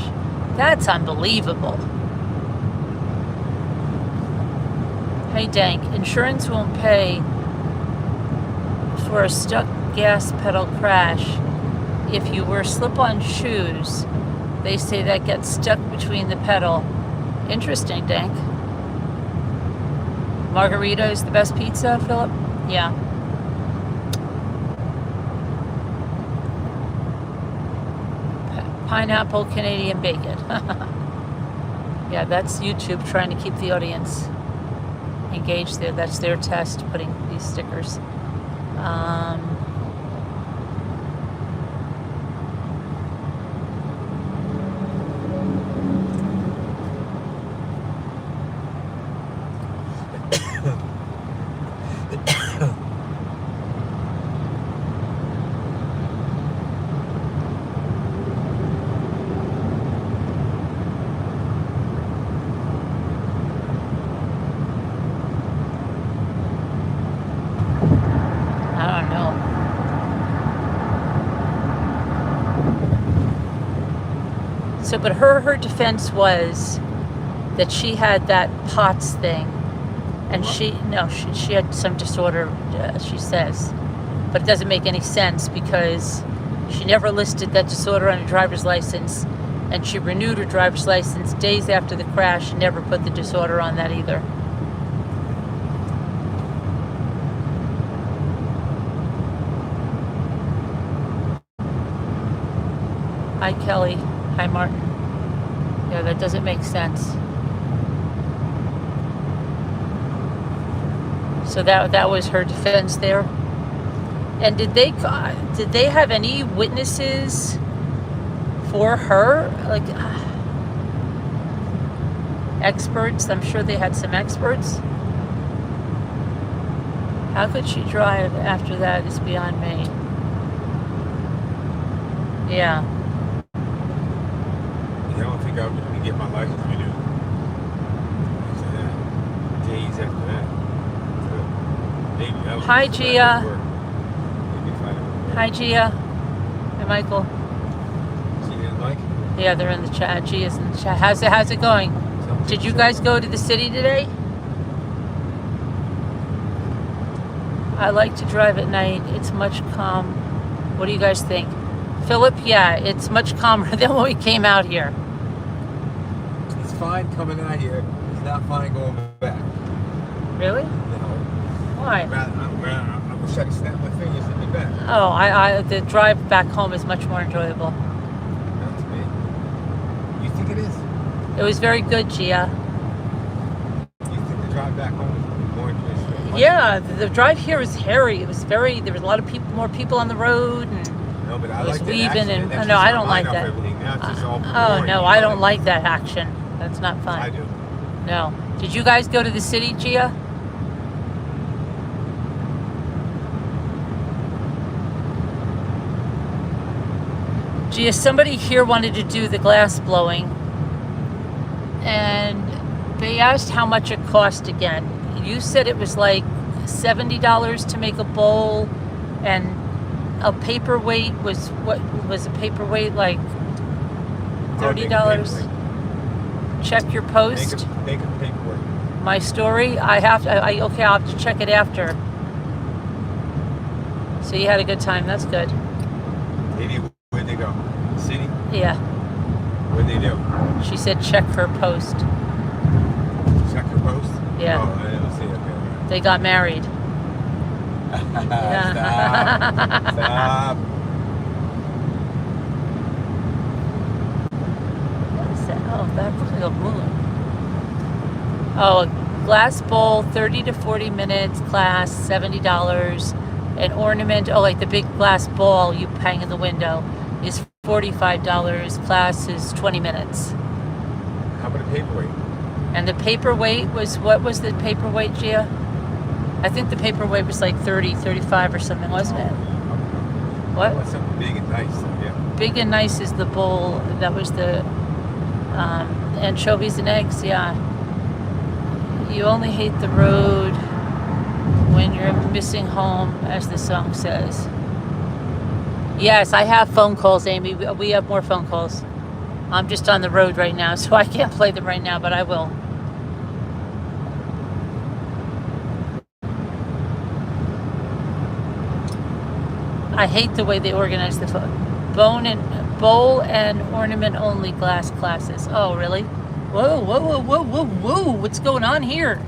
Speaker 1: That's unbelievable. Hey Dank, insurance won't pay for a stuck gas pedal crash. If you wear slip-on shoes, they say that gets stuck between the pedal. Interesting, Dank. Margarita is the best pizza, Philip? Yeah. Pineapple Canadian bacon. Yeah, that's YouTube trying to keep the audience engaged there. That's their test, putting these stickers. I don't know. So, but her defense was that she had that POTS thing, and she had some disorder, she says, but it doesn't make any sense because she never listed that disorder on her driver's license, and she renewed her driver's license days after the crash and never put the disorder on that either. Hi Kelly. Hi Martin. Yeah, that doesn't make sense. So that was her defense there. And did they have any witnesses for her? Like experts? I'm sure they had some experts. How could she drive after that is beyond me. Yeah.
Speaker 2: I don't think I'm going to get my license renewed. After that. Days after that. So maybe I was
Speaker 1: Hi,
Speaker 2: just
Speaker 1: Gia.
Speaker 2: trying to work. Maybe if I don't work.
Speaker 1: Hi Gia. Hi Michael.
Speaker 2: See you, Mike?
Speaker 1: Yeah, they're in the chat. Gia's in the chat. How's it going? Did you guys go to the city today? I like to drive at night. It's much calm. What do you guys think? Philip, yeah, it's much calmer than when we came out here.
Speaker 2: It's fine coming out here. It's not fine going back.
Speaker 1: Really?
Speaker 2: No.
Speaker 1: Why?
Speaker 2: I wish I could snap my fingers and be back.
Speaker 1: Oh, the drive back home is much more enjoyable.
Speaker 2: Not to me. You think it is?
Speaker 1: It was very good, Gia.
Speaker 2: You think the drive back home is more enjoyable?
Speaker 1: Yeah, the drive here was hairy. It was there was a lot of more people on the road, and
Speaker 2: No, but I
Speaker 1: it was
Speaker 2: like that
Speaker 1: weaving,
Speaker 2: action.
Speaker 1: and no, I don't like that.
Speaker 2: Now it's just all
Speaker 1: Oh
Speaker 2: boring.
Speaker 1: no, I don't like that action. That's not fun.
Speaker 2: I do.
Speaker 1: No. Did you guys go to the city, Gia? Gia, somebody here wanted to do the glass blowing, and they asked how much it cost again. You said it was like $70 to make a bowl, and a paperweight was, what was a paperweight, like $30? Check your post.
Speaker 2: Make a paperwork.
Speaker 1: My story. I'll have to check it after. So you had a good time. That's good.
Speaker 2: Where'd they go? City?
Speaker 1: Yeah.
Speaker 2: What'd they do?
Speaker 1: She said check her post.
Speaker 2: Check your post?
Speaker 1: Yeah.
Speaker 2: Oh, I didn't see it. Okay.
Speaker 1: They got married.
Speaker 2: Stop. Stop.
Speaker 1: What is that? Oh, that looks like a balloon. Oh, a glass bowl, 30 to 40 minutes, class, $70. An ornament, like the big glass ball you hang in the window, is $45. Class is 20 minutes.
Speaker 2: How about a paperweight?
Speaker 1: And the paperweight was, what was the paperweight, Gia? I think the paperweight was like 30, 35 or something, wasn't it? What?
Speaker 2: I want something big and nice. Yeah.
Speaker 1: Big and nice is the bowl. That was the Anchovies and eggs, yeah. You only hate the road when you're missing home, as the song says. Yes, I have phone calls, Amy. We have more phone calls. I'm just on the road right now, so I can't play them right now, but I will. I hate the way they organize the bowl and ornament only glass classes. Oh, really? Whoa, whoa, whoa, whoa, whoa, whoa. What's going on here?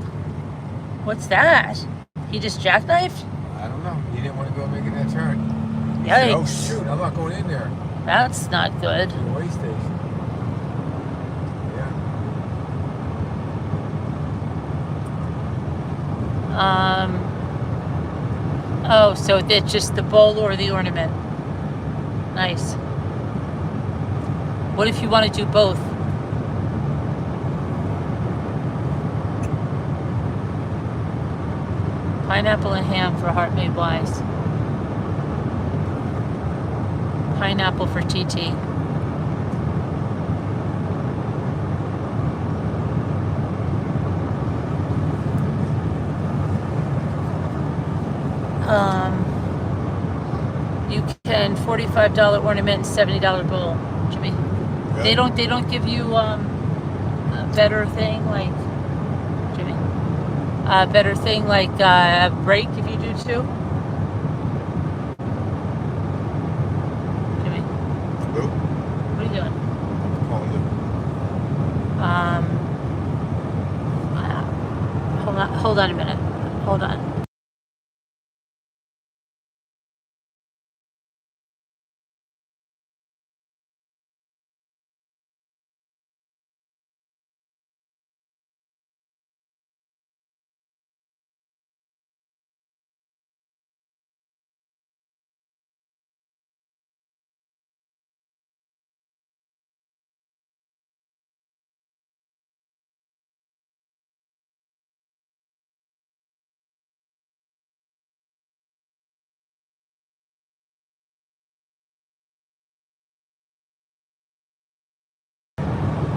Speaker 1: What's that? He just jackknifed?
Speaker 2: I don't know. He didn't want to go making that turn. He
Speaker 1: Yikes.
Speaker 2: said, oh, shoot, I'm not going in there.
Speaker 1: That's not good.
Speaker 2: To the way station. Yeah.
Speaker 1: Oh, so it's just the bowl or the ornament. Nice. What if you want to do both? Pineapple and ham for Heart Made Wise. Pineapple for TT. You can $45 ornament and $70 bowl, Jimmy.
Speaker 2: Yeah.
Speaker 1: They don't give you a better thing like Jimmy. A better thing like a break if you do two. Jimmy,
Speaker 2: Lou,
Speaker 1: what are you doing?
Speaker 2: calling Lou.
Speaker 1: Hold on a minute. Hold on.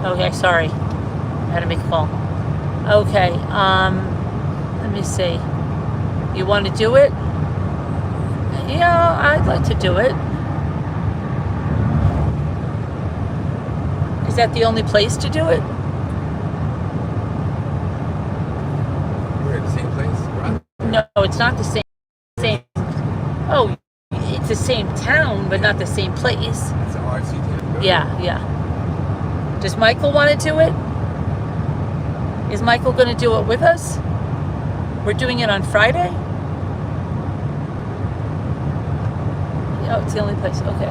Speaker 1: Okay, sorry. I had to make a call. Okay, let me see. You want to do it? Yeah, I'd like to do it. Is that the only place to do it?
Speaker 2: We're at the same place? Right?
Speaker 1: No, it's not the same. Oh, it's the same town, but not the same place.
Speaker 2: It's an RC town.
Speaker 1: Yeah, yeah. Does Michael want to do it? Is Michael going to do it with us? We're doing it on Friday? Oh, it's the only place. Okay.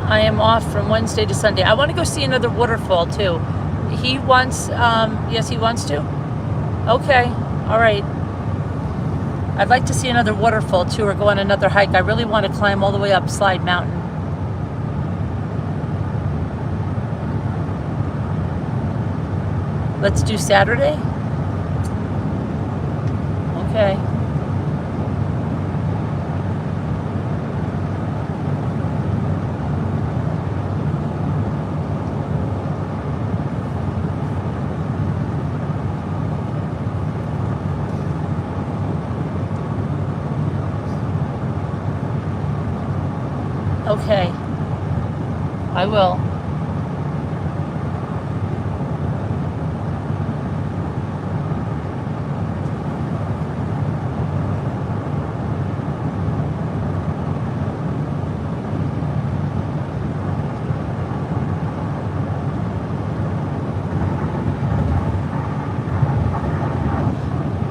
Speaker 1: I am off from Wednesday to Sunday. I want to go see another waterfall too. He wants, yes, he wants to? Okay, all right. I'd like to see another waterfall too, or go on another hike. I really want to climb all the way up Slide Mountain. Let's do Saturday? Okay. Okay. I will.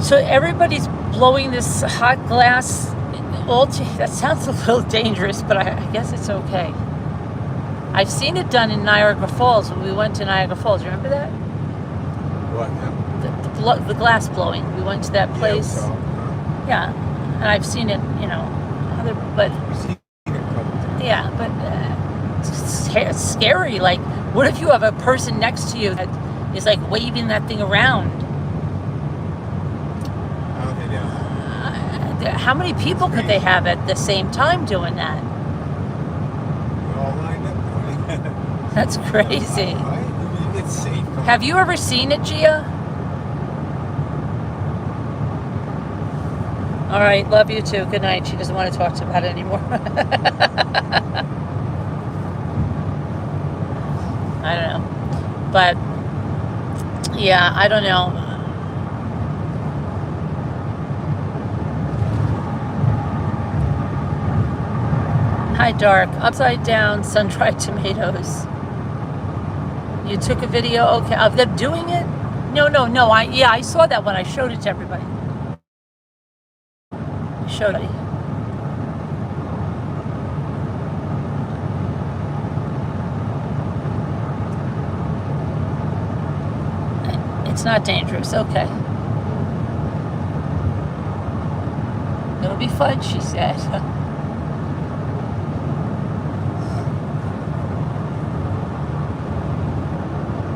Speaker 1: So everybody's blowing this hot glass. That sounds a little dangerous, but I guess it's okay. I've seen it done in Niagara Falls when we went to Niagara Falls. You remember that?
Speaker 2: What now?
Speaker 1: The glass blowing. We went to that place. Yeah, and I've seen it, but
Speaker 2: You've seen it a couple times.
Speaker 1: yeah, but it's scary. Like, what if you have a person next to you that is like waving that thing around?
Speaker 2: I don't think they are.
Speaker 1: how many people could they have at the same time doing that?
Speaker 2: We're all lined up doing it.
Speaker 1: That's crazy.
Speaker 2: Right? It's safe.
Speaker 1: Have you ever seen it, Gia? All right, love you too. Good night. She doesn't want to talk about it anymore. I don't know. But, yeah, I don't know. Hi, Dark. Upside down, sun-dried tomatoes. You took a video, okay, of them doing it? No. I saw that when I showed it to everybody. Showed it. It's not dangerous, okay. It'll be fun, she said.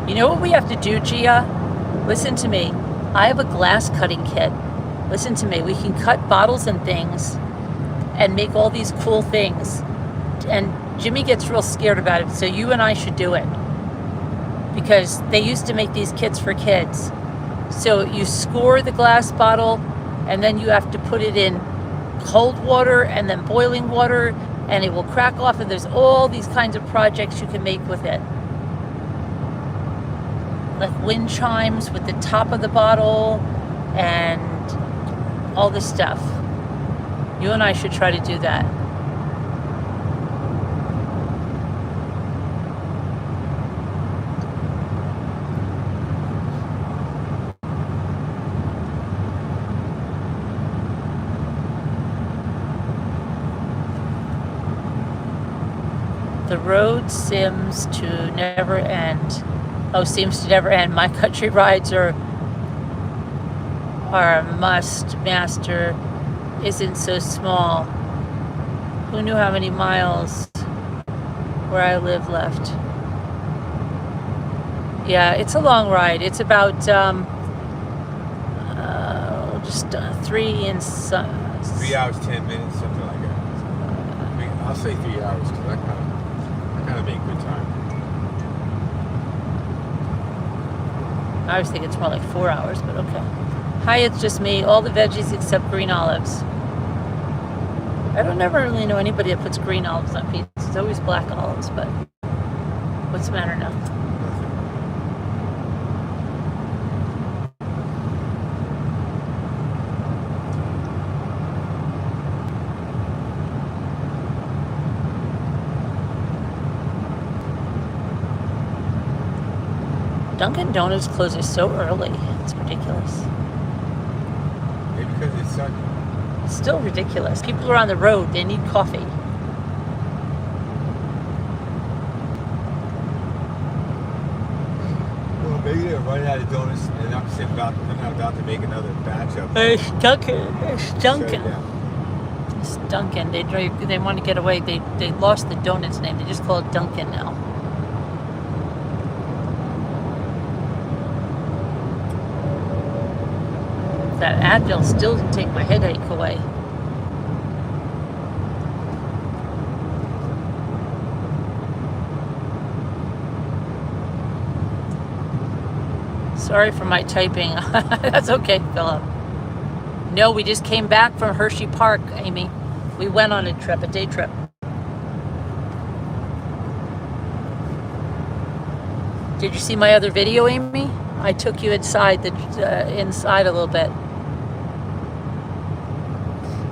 Speaker 1: You know what we have to do, Gia? Listen to me. I have a glass cutting kit. Listen to me. We can cut bottles and things and make all these cool things. And Jimmy gets real scared about it, so you and I should do it. Because they used to make these kits for kids. So you score the glass bottle, and then you have to put it in cold water and then boiling water, and it will crack off, and there's all these kinds of projects you can make with it. Like wind chimes with the top of the bottle and all this stuff. You and I should try to do that. The road seems to never end. Oh, seems to never end. My country rides are a must. Master isn't so small. Who knew how many miles where I live left? Yeah, it's a long ride. It's about just 3 and
Speaker 2: 3 hours, 10 minutes, something like that. I'll say 3 hours because I kind of make good time.
Speaker 1: I was thinking it's more like 4 hours, but okay. Hi, it's just me. All the veggies except green olives. I don't never really know anybody that puts green olives on pizza. It's always black olives, but what's the matter now? Dunkin' Donuts closes so early. It's ridiculous.
Speaker 2: Maybe because it's sunny.
Speaker 1: It's still ridiculous. People are on the road. They need coffee.
Speaker 2: Well, maybe they're running out of donuts and they're not about to make another batch of them.
Speaker 1: It's Dunkin'. It's Dunkin'.
Speaker 2: So, yeah.
Speaker 1: It's Dunkin'. They want to get away. They lost the donuts name. They just call it Dunkin' now. That Advil still didn't take my headache away. Sorry for my typing. That's okay, Philip. No, we just came back from Hershey Park, Amy. We went on a day trip. Did you see my other video, Amy? I took you inside inside a little bit.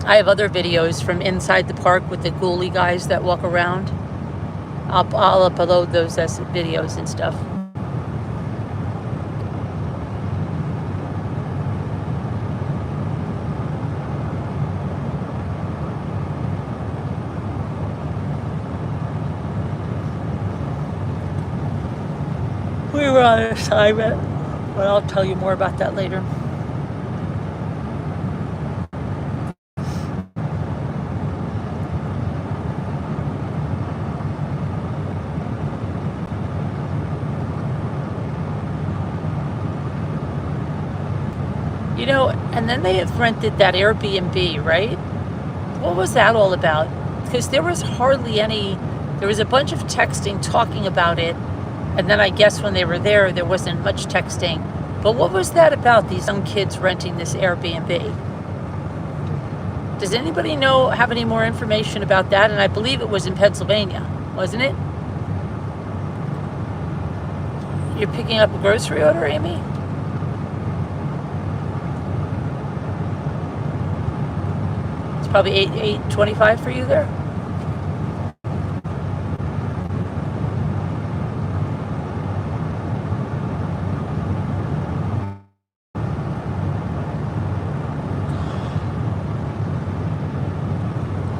Speaker 1: I have other videos from inside the park with the ghoulie guys that walk around. I'll upload those as videos and stuff. We were on assignment, but I'll tell you more about that later. And then they have rented that Airbnb, right? What was that all about? Because there was hardly any, there was a bunch of texting talking about it. And then I guess when they were there wasn't much texting. But what was that about, these young kids renting this Airbnb? Does anybody have any more information about that? And I believe it was in Pennsylvania, wasn't it? You're picking up a grocery order, Amy? It's probably 8:25 for you there.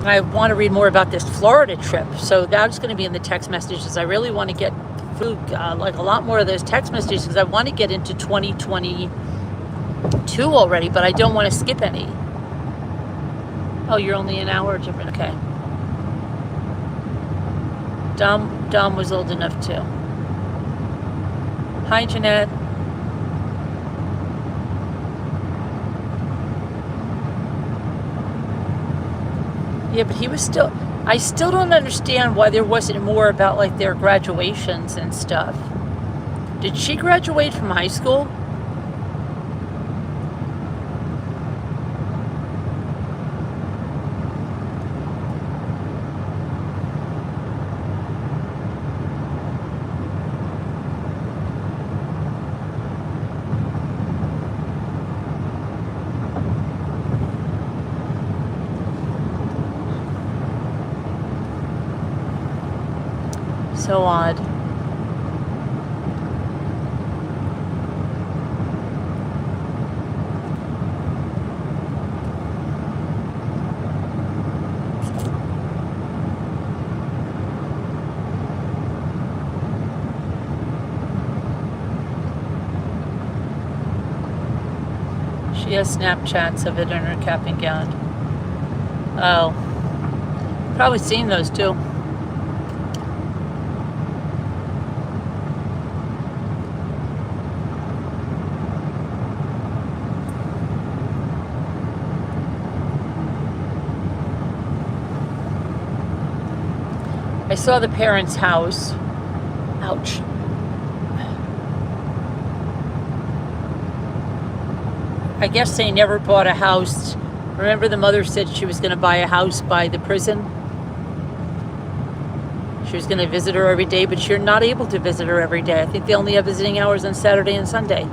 Speaker 1: I want to read more about this Florida trip, so that's going to be in the text messages. I really want to get through like a lot more of those text messages because I want to get into 2022 already, but I don't want to skip any. Oh, you're only an hour different. Okay. Dom was old enough too. Hi, Jeanette. Yeah, but he was still, I still don't understand why there wasn't more about like their graduations and stuff. Did she graduate from high school? So odd. She has Snapchats of it in her cap and gown. Oh, probably seen those too. I saw the parents' house. Ouch. I guess they never bought a house. Remember the mother said she was going to buy a house by the prison? She was going to visit her every day, but you're not able to visit her every day. I think they only have visiting hours on Saturday and Sunday.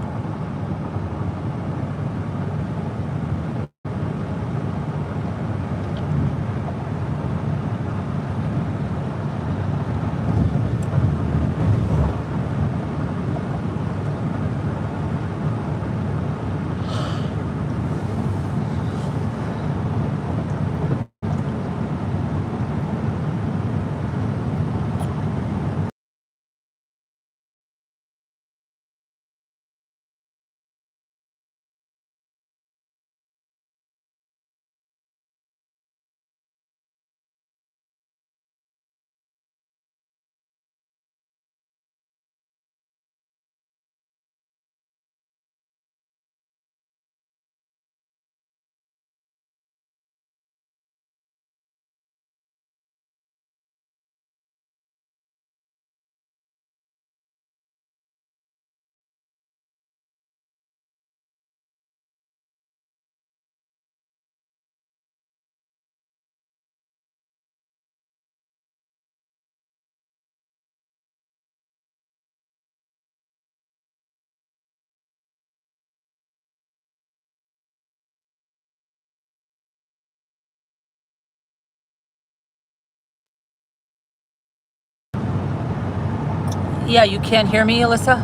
Speaker 1: Yeah, you can't hear me, Alyssa?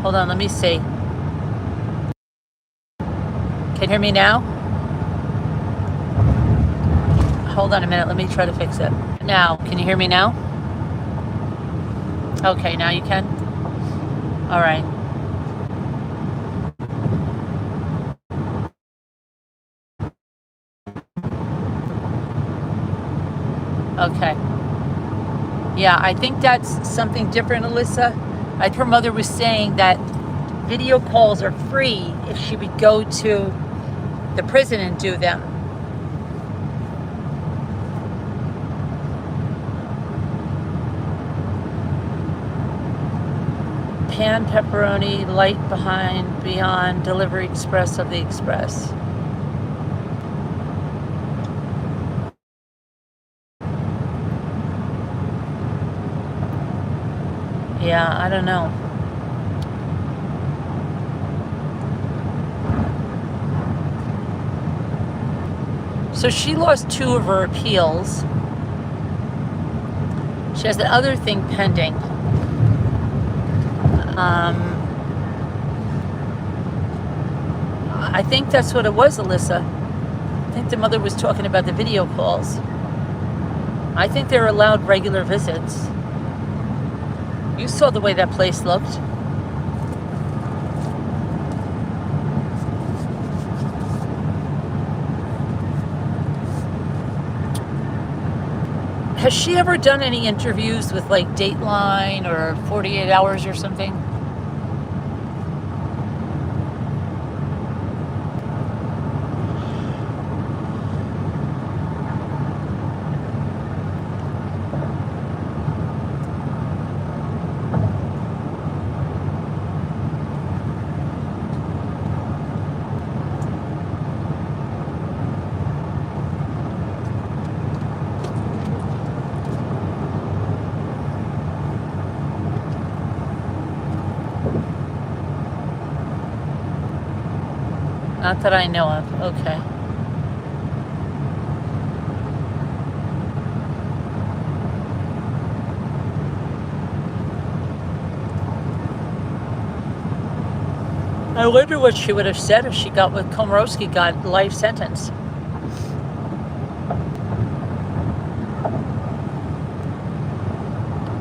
Speaker 1: Hold on, let me see. Can you hear me now? Hold on a minute, let me try to fix it. Now, can you hear me now? Okay, now you can? All right. Okay. Yeah, I think that's something different, Alyssa. Her mother was saying that video calls are free if she would go to the prison and do them. Pan pepperoni, light beyond delivery express of the express. Yeah, I don't know. So she lost 2 of her appeals. She has the other thing pending. I think that's what it was, Alyssa. I think the mother was talking about the video calls. I think they're allowed regular visits. You saw the way that place looked. Has she ever done any interviews with like Dateline or 48 Hours or something? Not that I know of. Okay. I wonder what she would have said if she got what Komorowski got, life sentence.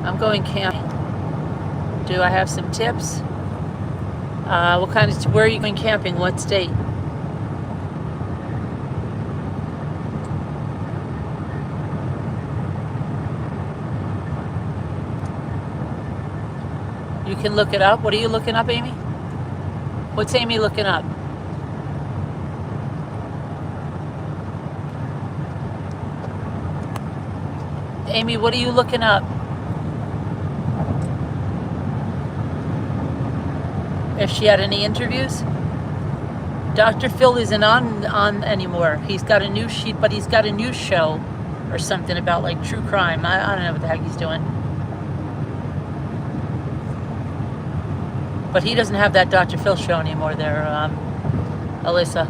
Speaker 1: I'm going camping. Do I have some tips? Where are you going camping? What state? You can look it up. What are you looking up, Amy? What's Amy looking up? Amy, what are you looking up? If she had any interviews? Dr. Phil isn't on anymore. He's got a new sheet, but he's got a new show or something about like true crime. I don't know what the heck he's doing. But he doesn't have that Dr. Phil show anymore there, Alyssa.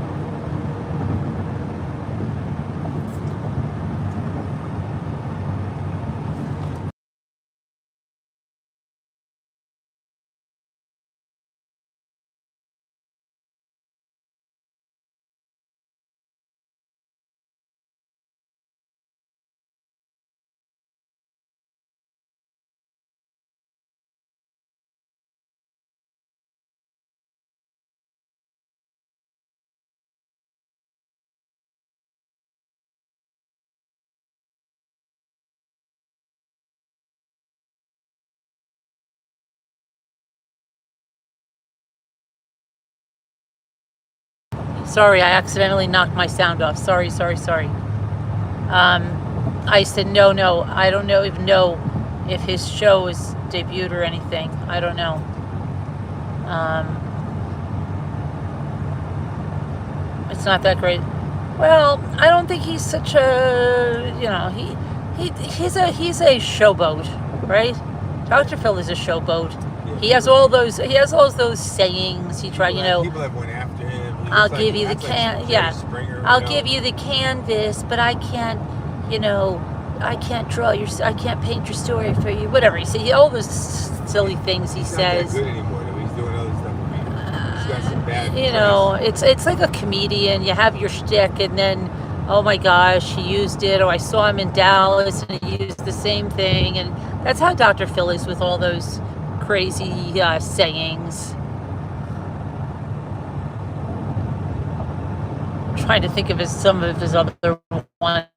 Speaker 1: Sorry, I accidentally knocked my sound off. Sorry. I said no. I don't even know if his show is debuted or anything. I don't know. It's not that great. Well, I don't think he's such a, he's a showboat, right? Dr. Phil is a showboat. Yeah, he has all those sayings. He tried,
Speaker 2: People that went after him.
Speaker 1: I'll give you the I'll give you the canvas, but I can't, I can't I can't paint your story for you. Whatever he said, all those silly things he says.
Speaker 2: He's not that good anymore. Though. He's doing other stuff. He's got some bad.
Speaker 1: It's like a comedian. You have your shtick, and then, oh my gosh, he used it. Or I saw him in Dallas, and he used the same thing. And that's how Dr. Phil is with all those crazy sayings. Trying to think of some of his other ones,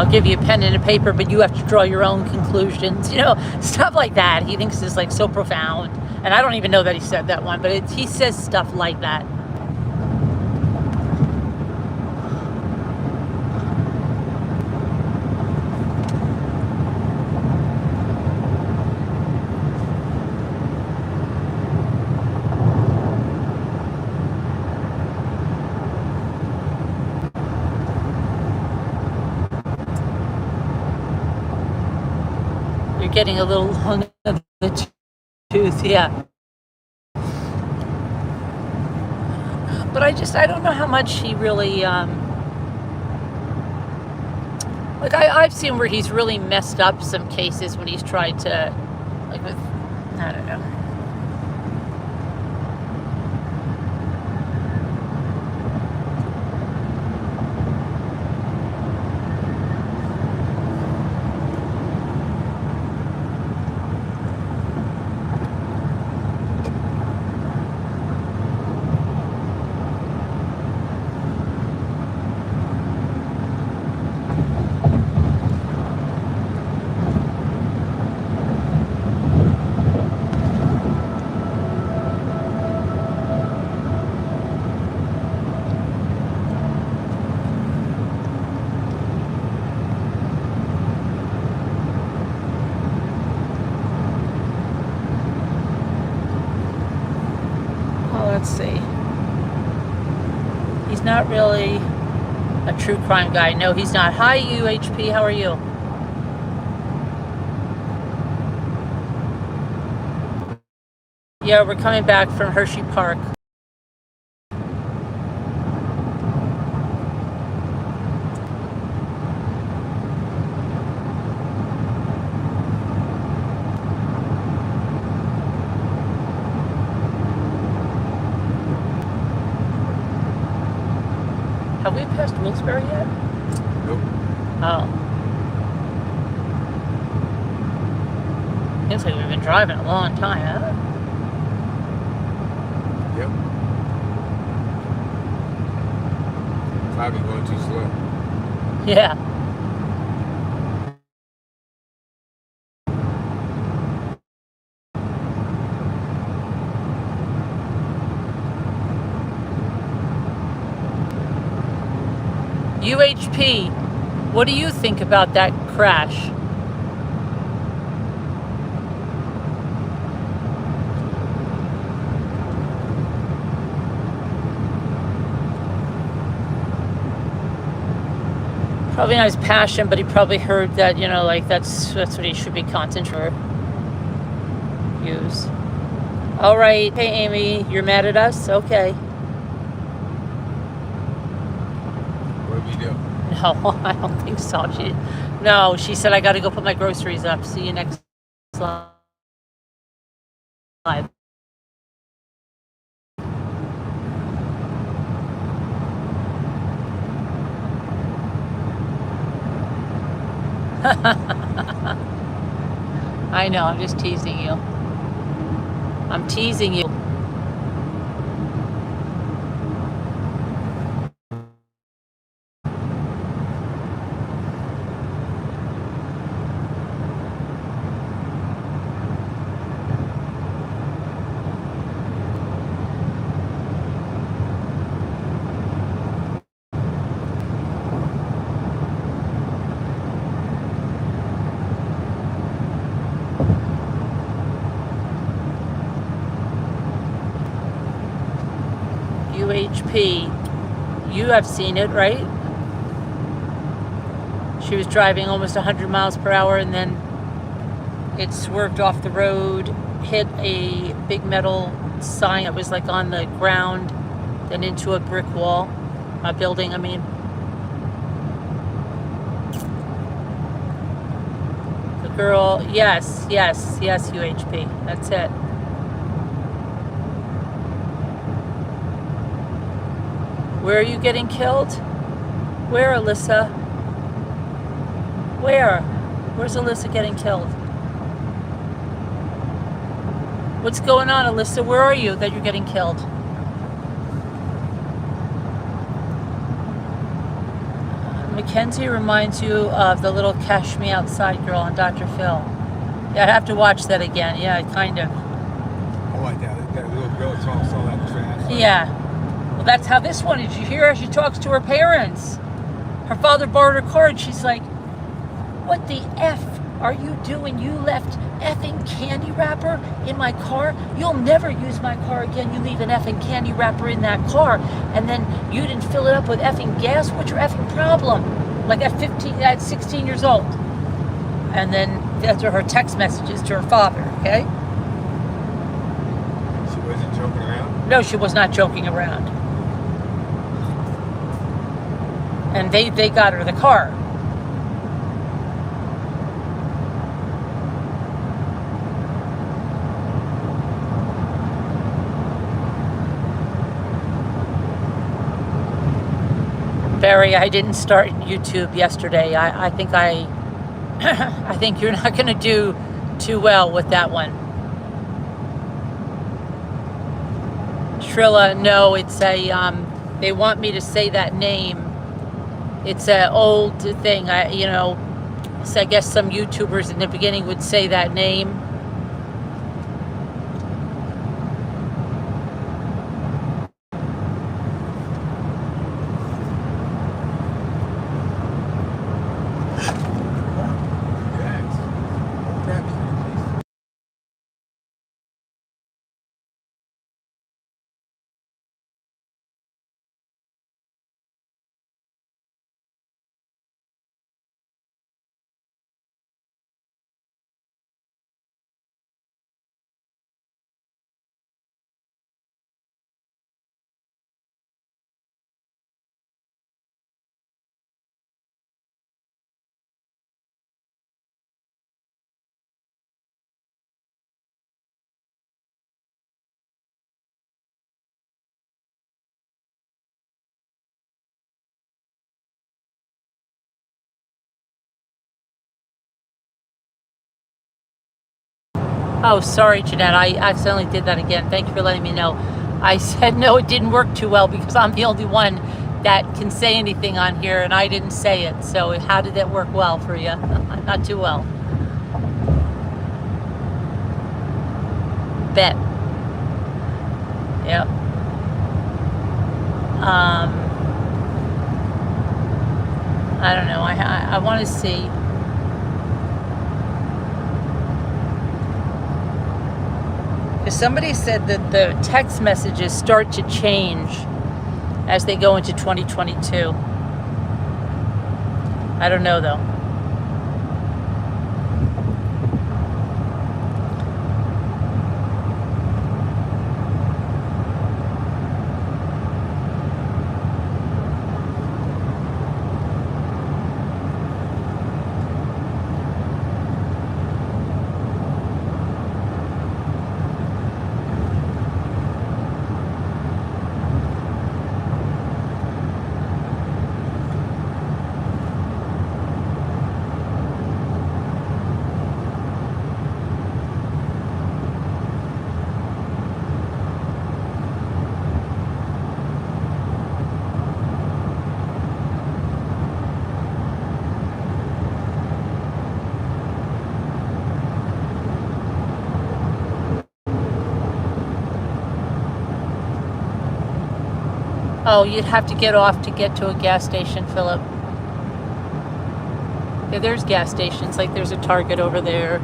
Speaker 1: I'll give you a pen and a paper, but you have to draw your own conclusions, stuff like that. He thinks is like so profound. And I don't even know that he said that one, but he says stuff like that. You're getting a little long of the tooth, yeah. But I don't know how much he really, like I've seen where he's really messed up some cases when he's tried to, like with, I don't know. Let's see. He's not really a true crime guy. No, he's not. Hi, UHP. How are you? Yeah, we're coming back from Hershey Park. Have we passed Wilkes-Barre yet?
Speaker 2: Nope.
Speaker 1: Oh. Seems like we've been driving a long time, huh?
Speaker 2: Yep. Probably going too slow.
Speaker 1: Yeah. UHP, what do you think about that crash? Probably not his passion, but he probably heard that, like that's what he should be concentrating use. All right. Hey, Amy, you're mad at us? Okay. No, I don't think so. She said, I got to go put my groceries up. See you next live. I know, I'm just teasing you. I'm teasing you. UHP, you have seen it, right? She was driving almost 100 miles per hour and then it swerved off the road, hit a big metal sign that was like on the ground, then into a brick wall, a building, I mean. The girl, yes, UHP, that's it. Where are you getting killed? Where, Alyssa? Where? Where's Alyssa getting killed? What's going on, Alyssa? Where are you that you're getting killed? Mackenzie reminds you of the little Cash Me Outside girl on Dr. Phil. Yeah, I'd have to watch that again. Yeah, kind of.
Speaker 2: I like that little girl talks all that trash.
Speaker 1: Yeah. Well, that's how this one is. You hear her? She talks to her parents. Her father borrowed her car, and she's like, "What the F are you doing? You left effing candy wrapper in my car. You'll never use my car again. You leave an effing candy wrapper in that car, and then you didn't fill it up with effing gas. What's your effing problem?" Like at 16 years old. And then that's her text messages to her father. Okay.
Speaker 2: She wasn't joking around?
Speaker 1: No, she was not joking around. And they got her the car. Barry, I didn't start YouTube yesterday. I think I think you're not going to do too well with that one. Trilla, no, it's a they want me to say that name. It's an old thing. So I guess some YouTubers in the beginning would say that name. Oh, sorry, Jeanette. I accidentally did that again. Thank you for letting me know. I said no, it didn't work too well because I'm the only one that can say anything on here, and I didn't say it. So how did that work well for you? Not too well. Bet. Yep. I don't know. I want to see. Somebody said that the text messages start to change as they go into 2022. I don't know though. Oh, you'd have to get off to get to a gas station, Philip. Yeah, there's gas stations. Like there's a Target over there.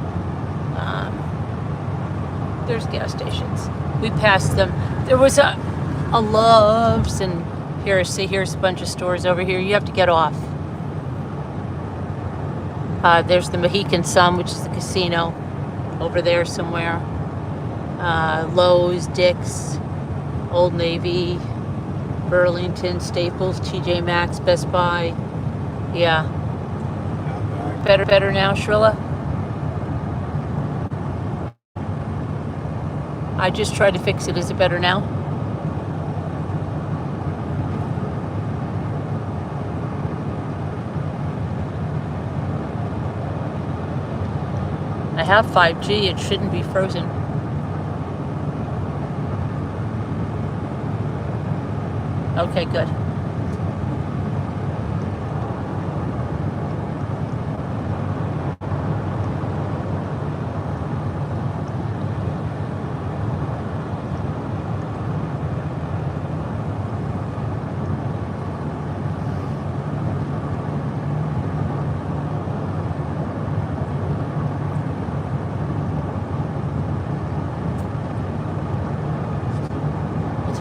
Speaker 1: There's gas stations. We passed them. There was a Love's, and here's a bunch of stores over here. You have to get off. There's the Mohican Sun, which is the casino over there somewhere. Lowe's, Dick's, Old Navy, Burlington, Staples, TJ Maxx, Best Buy. Yeah. Better now, Shrilla? I just tried to fix it. Is it better now? I have 5G. It shouldn't be frozen. Okay, good.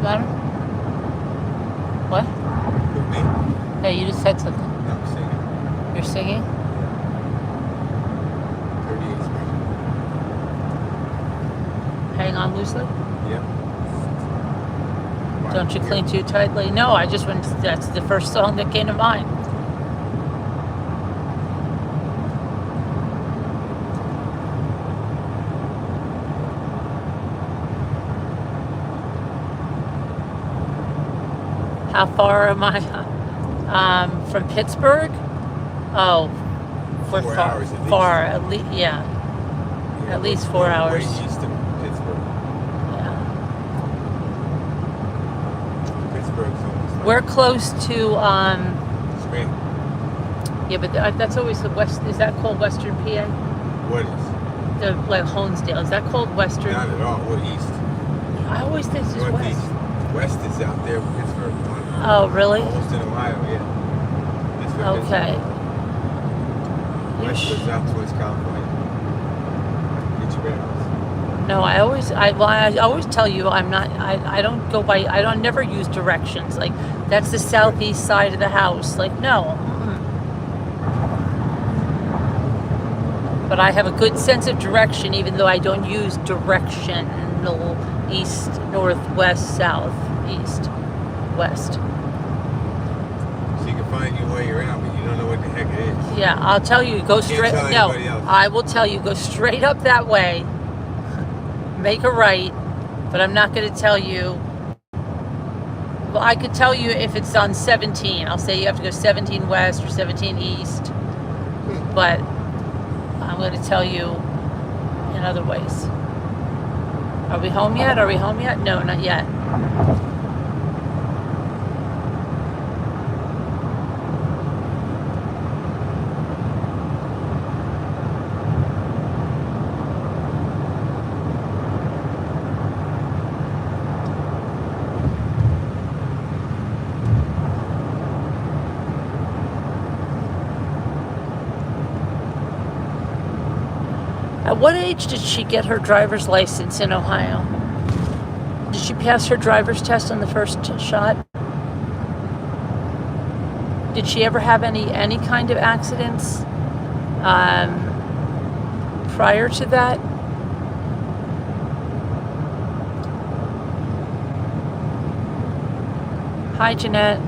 Speaker 1: the matter? What?
Speaker 2: With me?
Speaker 1: Hey, you just said something.
Speaker 2: No, I'm singing.
Speaker 1: You're singing?
Speaker 2: 38 Spring.
Speaker 1: Hang on loosely?
Speaker 2: Yep.
Speaker 1: Don't you cling too tightly? No, I just went. That's the first song that came to mind. How far am I from Pittsburgh? Oh, we're
Speaker 2: 4
Speaker 1: far.
Speaker 2: hours at least.
Speaker 1: Far, at least, yeah.
Speaker 2: Yeah,
Speaker 1: At least
Speaker 2: we're
Speaker 1: 4 hours.
Speaker 2: Way east of Pittsburgh.
Speaker 1: Yeah.
Speaker 2: Pittsburgh's almost like
Speaker 1: We're close to.
Speaker 2: Spain.
Speaker 1: Yeah, but that's always the west. Is that called Western PA?
Speaker 2: What is?
Speaker 1: The like Honesdale. Is that called Western?
Speaker 2: Not at all. We're east.
Speaker 1: I always think it's
Speaker 2: Northeast.
Speaker 1: west.
Speaker 2: West is out there, Pittsburgh.
Speaker 1: Oh, really?
Speaker 2: Almost in Ohio, yeah. Pittsburgh,
Speaker 1: Okay.
Speaker 2: Pittsburgh. West goes out towards California. Get your bearings.
Speaker 1: No, I always tell you I don't go by, I don't never use directions. Like, that's the southeast side of the house. Like, no. But I have a good sense of direction, even though I don't use directional east, north, west, south, east, west.
Speaker 2: So you can find your way around, but you don't know what the heck it is.
Speaker 1: Yeah, I'll tell you, go
Speaker 2: Can't
Speaker 1: straight.
Speaker 2: tell
Speaker 1: No,
Speaker 2: anybody else.
Speaker 1: I will tell you, go straight up that way, make a right, but I'm not going to tell you. Well, I could tell you if it's on 17. I'll say you have to go 17 west or 17 east, but I'm going to tell you in other ways. Are we home yet? Are we home yet? No, not yet. At what age did she get her driver's license in Ohio? Did she pass her driver's test on the first shot? Did she ever have any kind of accidents prior to that? Hi, Jeanette.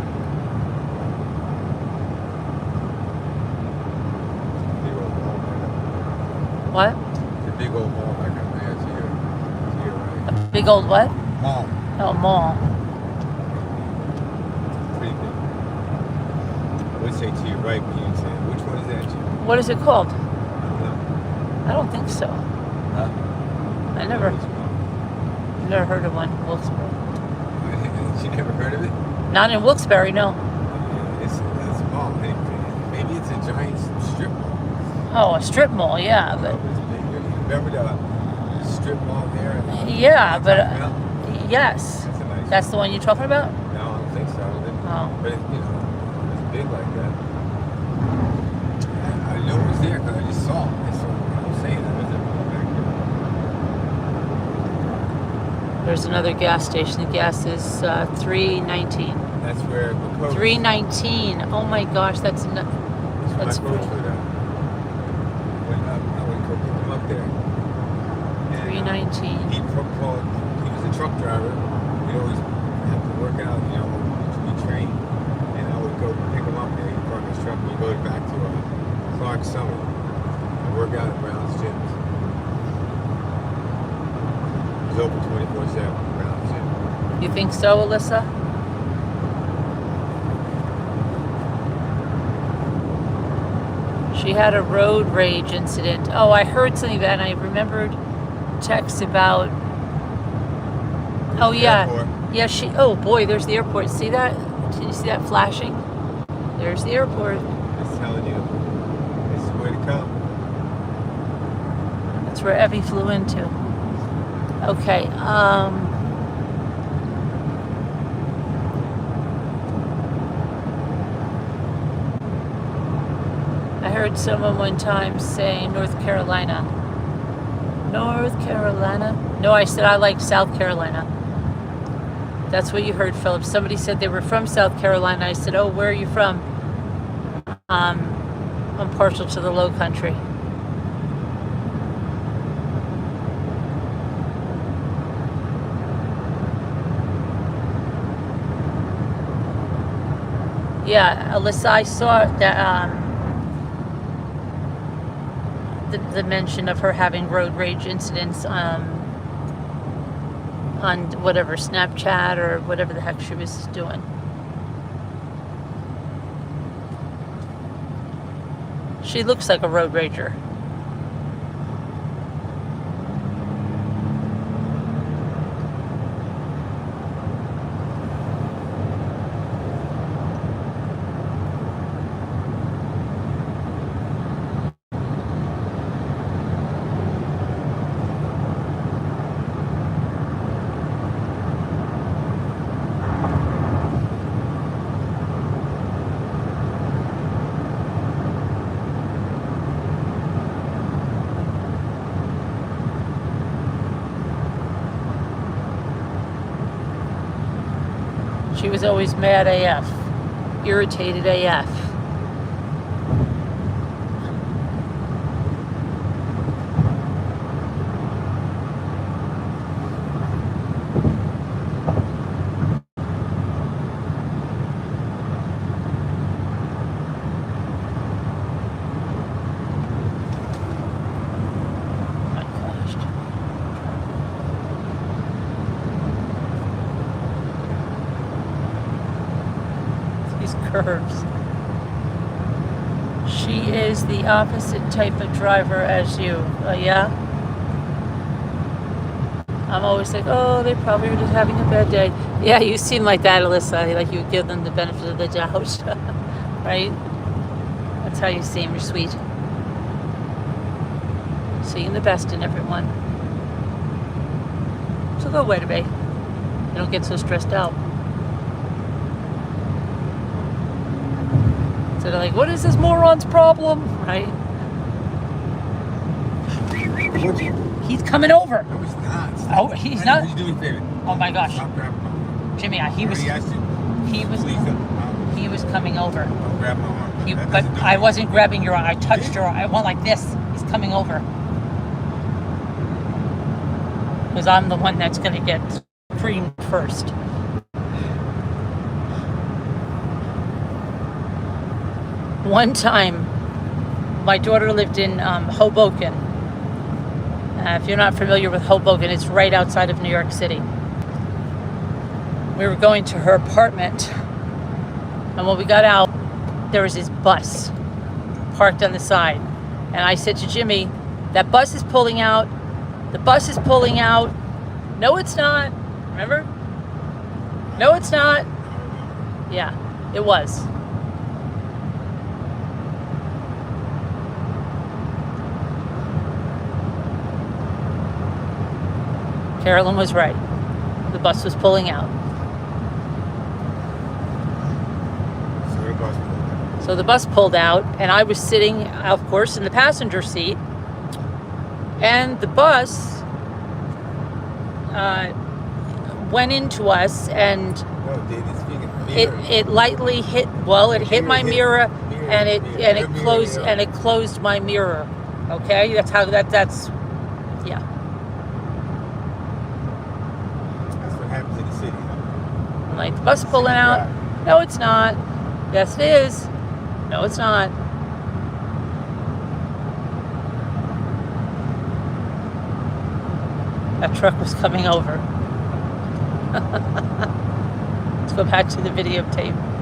Speaker 1: What?
Speaker 2: The big old mall back up there to your right.
Speaker 1: A big old what?
Speaker 2: Mall.
Speaker 1: Oh, mall.
Speaker 2: Pretty big. I would say to your right, but you'd say, which one is that, Jim?
Speaker 1: What is it called?
Speaker 2: I don't know.
Speaker 1: I don't think so.
Speaker 2: Huh?
Speaker 1: I never heard of one. Wilkes-Barre.
Speaker 2: She never heard of it?
Speaker 1: Not in Wilkes-Barre, no.
Speaker 2: Yeah, it's a mall. Maybe it's a giant strip mall.
Speaker 1: Oh, a strip mall, yeah, but
Speaker 2: It's big. Remember the strip mall there?
Speaker 1: yeah, but yes,
Speaker 2: That's a nice
Speaker 1: that's the one you're talking about.
Speaker 2: No, I don't think so.
Speaker 1: Oh,
Speaker 2: But it, it's big like that. I know it was there because I just saw it. That's what I'm saying. I was back there.
Speaker 1: there's another gas station. The gas is $3.19.
Speaker 2: That's where the coach.
Speaker 1: $3.19. Oh my gosh, that's
Speaker 2: That's
Speaker 1: that's
Speaker 2: my coach
Speaker 1: great.
Speaker 2: would when I would go pick him up there. And,
Speaker 1: $3.19.
Speaker 2: he was a truck driver. We'd always have to work out, to be trained. And I would go pick him up there. He'd park his truck and we'd go back to Clark Summit and work out at Brown's Gyms. It was open 24/7, Brown's Gym.
Speaker 1: You think so, Alyssa? She had a road rage incident. Oh, I heard something about it, and I remembered texts about. Oh yeah,
Speaker 2: Airport.
Speaker 1: yeah. Oh boy, there's the airport. See that? Can you see that flashing? There's the airport.
Speaker 2: Just telling you, this is where to come.
Speaker 1: That's where Evie flew into. Okay. I heard someone one time say North Carolina. North Carolina? No, I said I like South Carolina. That's what you heard, Philip. Somebody said they were from South Carolina. I said, oh, where are you from? I'm partial to the Low Country. Yeah, Alyssa, I saw that the mention of her having road rage incidents on whatever, Snapchat or whatever the heck she was doing. She looks like a road rager. She was always mad AF, irritated AF. Curves. She is the opposite type of driver as you. Yeah? I'm always like, oh, they probably are just having a bad day. Yeah, you seem like that, Alyssa. Like you give them the benefit of the doubt. Right? That's how you seem. You're sweet. Seeing the best in everyone. So go away today. You don't get so stressed out. So they're like, what is this moron's problem? Right? He's coming over.
Speaker 2: No, he's not.
Speaker 1: Oh, he's not.
Speaker 2: Would you do me a favor?
Speaker 1: Oh my gosh.
Speaker 2: Stop grabbing my arm.
Speaker 1: Jimmy, he was coming over.
Speaker 2: Don't grab my arm.
Speaker 1: But I wasn't grabbing your arm. I touched your arm. I went like this. He's coming over. Because I'm the one that's going to get creamed first. One time, my daughter lived in Hoboken. If you're not familiar with Hoboken, it's right outside of New York City. We were going to her apartment, and when we got out, there was this bus parked on the side. And I said to Jimmy, that bus is pulling out. The bus is pulling out. No, it's not. Remember? No, it's not. Yeah, it was. Carolyn was right. The bus was pulling out. So the bus pulled out, and I was sitting, of course, in the passenger seat. And the bus went into us, and it lightly hit. Well, it hit my mirror, and it closed my mirror. Okay, that's how that's. Yeah.
Speaker 2: Happens in the city.
Speaker 1: I'm like, the bus pulling out. No, it's not. Yes, it is. No, it's not. That truck was coming over. Let's go back to the videotape.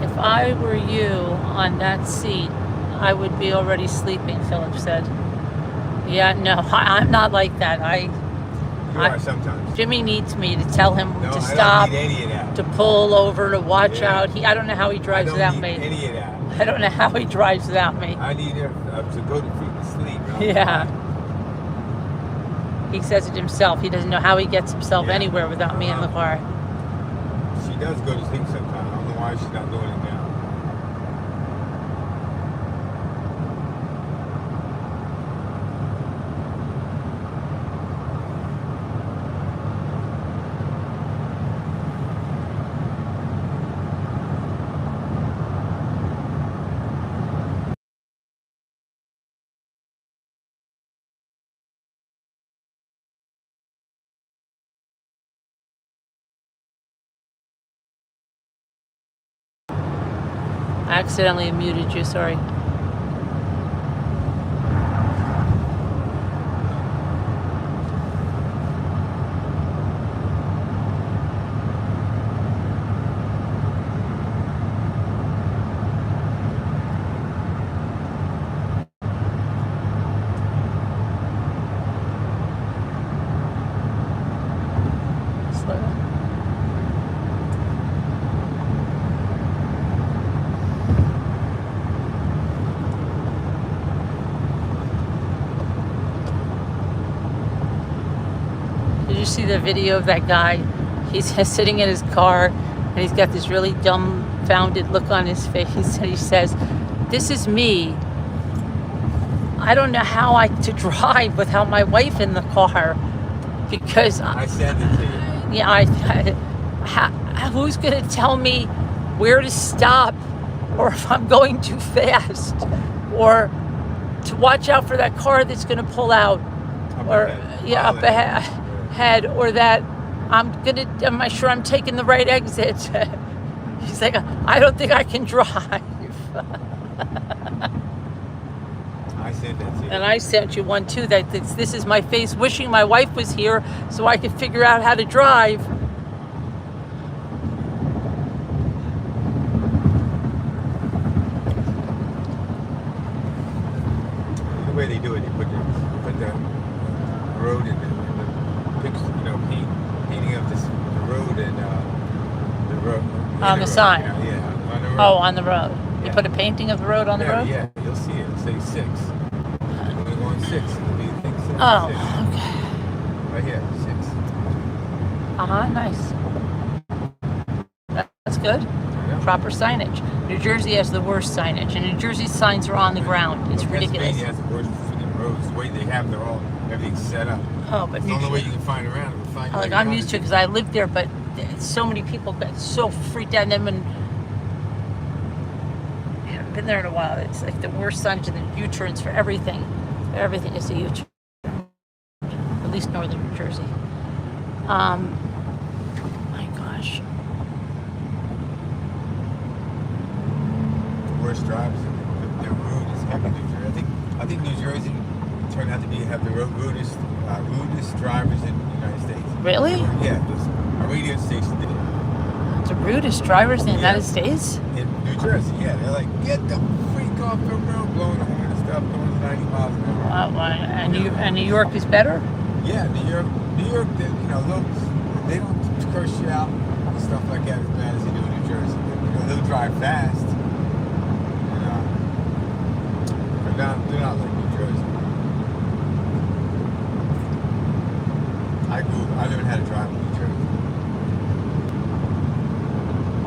Speaker 1: If I were you on that seat, I would be already sleeping, Philip said. Yeah, no, I'm not like that.
Speaker 2: You are sometimes.
Speaker 1: Jimmy needs me to tell him to stop,
Speaker 2: I don't need any of that.
Speaker 1: to pull over, to watch out. I don't know how he drives without me.
Speaker 2: I don't need any of that.
Speaker 1: I don't know how he drives without me.
Speaker 2: I need to go to sleep.
Speaker 1: Yeah. He says it himself. He doesn't know how he gets himself anywhere without me in the car.
Speaker 2: She does go to sleep sometimes. I don't know why she's not doing it now.
Speaker 1: I accidentally muted you, sorry. Slow down. Did you see the video of that guy? He's sitting in his car and he's got this really dumbfounded look on his face. And he says, "This is me. I don't know how to drive without my wife in the car because
Speaker 2: I sent it to you.
Speaker 1: yeah, who's going to tell me where to stop or if I'm going too fast or to watch out for that car that's going to pull out or up ahead or that am I sure I'm taking the right exit?" He's like, "I don't think I can drive."
Speaker 2: I sent that to you.
Speaker 1: And I sent you one too, that this is my face wishing my wife was here so I could figure out how to drive.
Speaker 2: The way they do it, they put the road in the picture, painting of the road and the road.
Speaker 1: On the sign.
Speaker 2: Yeah, on the road.
Speaker 1: Oh, on the road. You
Speaker 2: Yeah.
Speaker 1: put a painting of the road on the road?
Speaker 2: Yeah, you'll see it. It'll say 6. When we go on 6, it'll be thing 6.
Speaker 1: Oh,
Speaker 2: 6.
Speaker 1: okay.
Speaker 2: Right here, 6.
Speaker 1: Nice. That's good.
Speaker 2: Yeah.
Speaker 1: Proper signage. New Jersey has the worst signage, and New Jersey signs are on the ground. It's ridiculous.
Speaker 2: Pennsylvania has the worst freaking roads. The way they have, everything's set up.
Speaker 1: Oh, but
Speaker 2: It's the only way you can find around.
Speaker 1: I'm used to it because I lived there, but so many people got so freaked out. And then when I've been there in a while, it's like the worst signage and the U-turns for everything. Everything is a U-turn. At least northern New Jersey. My gosh.
Speaker 2: The worst drivers. Their road is heavy New Jersey. I think New Jersey turned out to have the rudest drivers in the United States.
Speaker 1: Really?
Speaker 2: Yeah, a radio station did it.
Speaker 1: The rudest drivers in the United States?
Speaker 2: In New Jersey, yeah. They're like, get the freak off the road, blowing the horn and stuff, going 90 miles an hour.
Speaker 1: And New York is better?
Speaker 2: Yeah, New York, they don't curse you out and stuff like that as bad as they do in New Jersey. They'll drive fast. But they're not like New Jersey. I learned how to drive in New Jersey.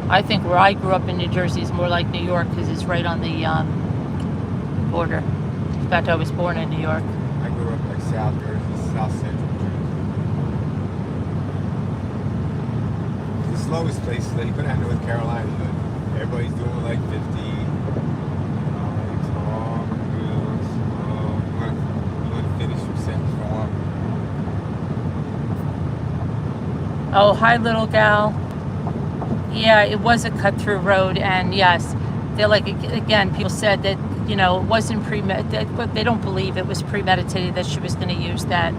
Speaker 1: I think where I grew up in New Jersey is more like New York because it's right on the border. In fact, I was born in New York.
Speaker 2: I grew up like South Jersey, South Central Jersey. The slowest place, like, you go down to North Carolina, everybody's doing like 50. Talk real slow. You want to finish your sentence form.
Speaker 1: Oh, hi, little gal. Yeah, it was a cut-through road, and yes, they're like, again, people said that, it wasn't premeditated, but they don't believe it was premeditated that she was going to use that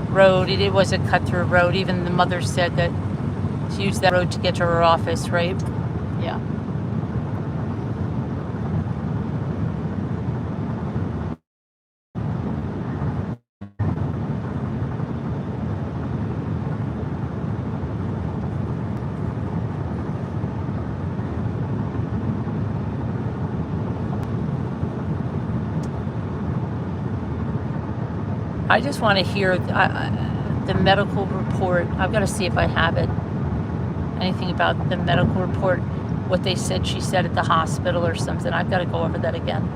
Speaker 1: road. It was a cut-through road. Even the mother said that she used that road to get to her office, right? Yeah. I just want to hear, the medical report. I've got to see if I have it. Anything about the medical report, what they said she said at the hospital or something. I've got to go over that again.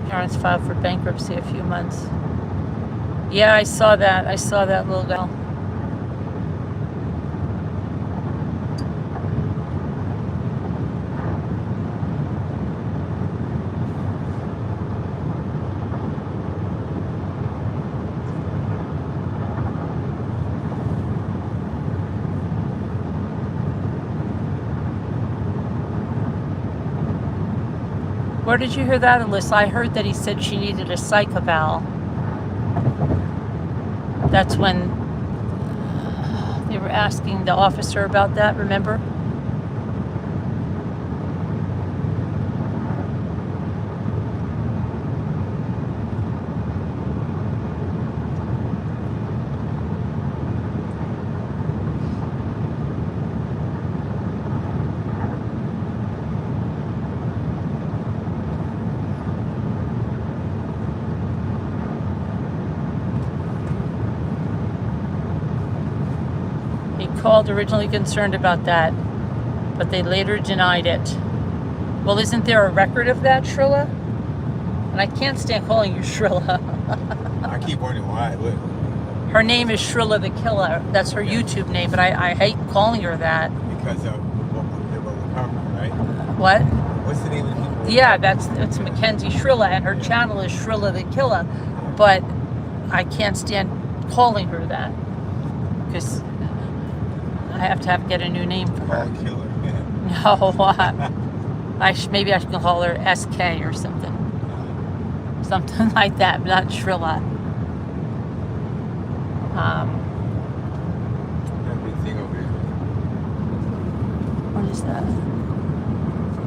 Speaker 1: Parents filed for bankruptcy a few months. Yeah, I saw that. I saw that little girl. Where did you hear that, Alyssa? I heard that he said she needed a psych eval. That's when they were asking the officer about that, remember? Called originally concerned about that, but they later denied it. Well, isn't there a record of that, Shrilla? And I can't stand calling you Shrilla.
Speaker 2: I keep wondering why. Look.
Speaker 1: Her name is Shrilla the Killer. That's her YouTube name, but I hate calling her that.
Speaker 2: Because of what they were recovering, right?
Speaker 1: What?
Speaker 2: What's the name of the people?
Speaker 1: Yeah, it's Mackenzie Shirika, and her channel is Shrilla the Killer, but I can't stand calling her that because I have to get a new name for her.
Speaker 2: Call Killer, man.
Speaker 1: No, maybe I should call her SK or something. Something like that, but not Shrilla.
Speaker 2: That big thing over here.
Speaker 1: What is that?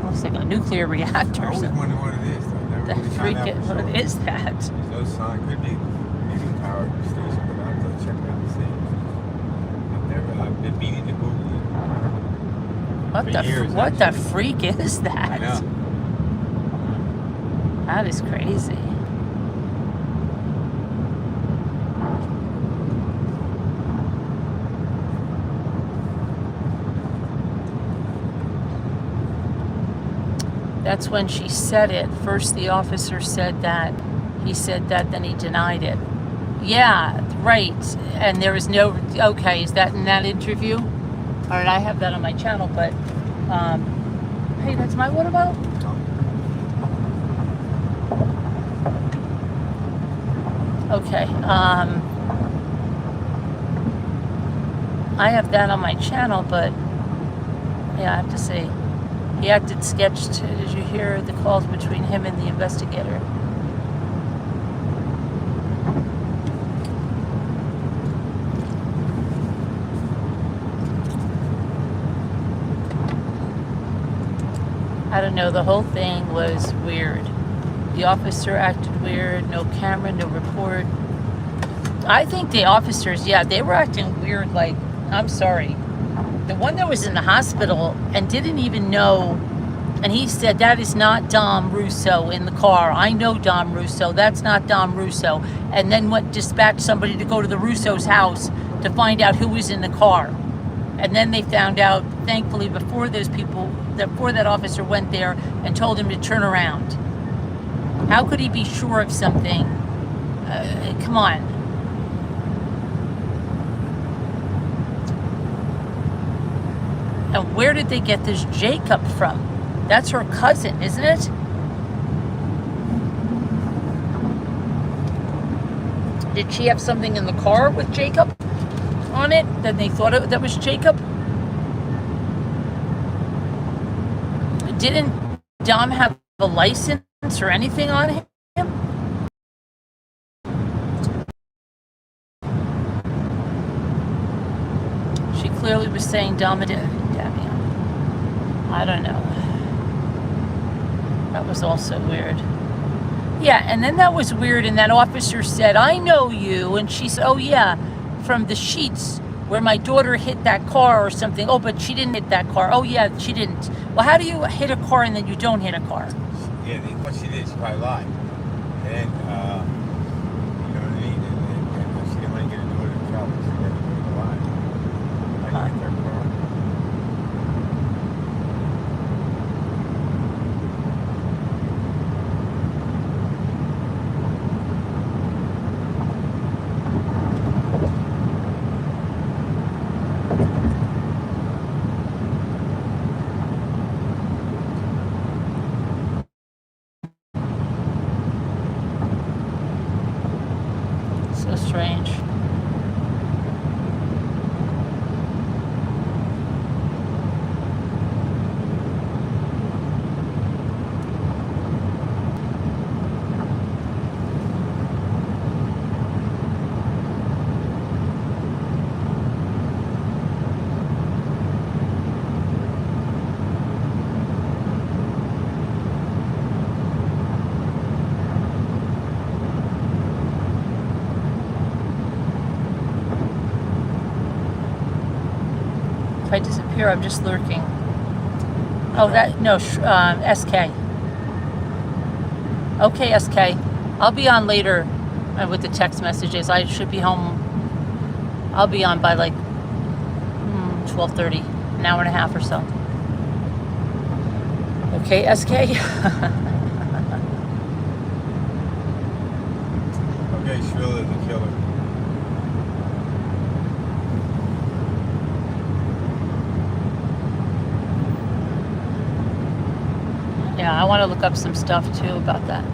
Speaker 1: Looks like a nuclear reactor
Speaker 2: I
Speaker 1: or
Speaker 2: always
Speaker 1: something.
Speaker 2: wonder what it is, though.
Speaker 1: That freaking, what is that?
Speaker 2: There's no sign. Could be maybe power station, but I'll have to check it out and see. I've been meaning to Google it.
Speaker 1: What the freak is that?
Speaker 2: I know.
Speaker 1: That is crazy. That's when she said it. First the officer said that. He said that, then he denied it. Yeah, right. And there was no, okay, is that in that interview? All right, I have that on my channel, but, hey, that's my water bottle? Okay, I have that on my channel, but, yeah, I have to say, he acted sketched. Did you hear the calls between him and the investigator? I don't know, the whole thing was weird. The officer acted weird, no camera, no report. I think the officers, yeah, they were acting weird, like, I'm sorry. The one that was in the hospital and didn't even know, and he said, that is not Dom Russo in the car. I know Dom Russo, that's not Dom Russo. And then dispatched somebody to go to the Russo's house to find out who was in the car. And then they found out, thankfully, before that officer went there and told him to turn around. How could he be sure of something? Come on. And where did they get this Jacob from? That's her cousin, isn't it? Did she have something in the car with Jacob on it that they thought that was Jacob? Didn't Dom have a license or anything on him? She clearly was saying Dom did. I don't know. That was also weird. Yeah, and then that was weird, and that officer said, I know you. And she said, oh, yeah, from the sheets where my daughter hit that car or something. Oh, but she didn't hit that car. Oh, yeah, she didn't. Well, how do you hit a car and then you don't hit a car?
Speaker 2: Yeah, what she did, she probably lied. And, you know what I mean? And she didn't want to get her daughter in trouble. She never told her lie. I hit that car.
Speaker 1: So strange. If I disappear, I'm just lurking. Oh, that, no, SK. Okay, SK. I'll be on later with the text messages. I should be home. I'll be on by like 12:30, an hour and a half or so. Okay, SK.
Speaker 2: Okay, Shirley the killer.
Speaker 1: Yeah, I want to look up some stuff too about that.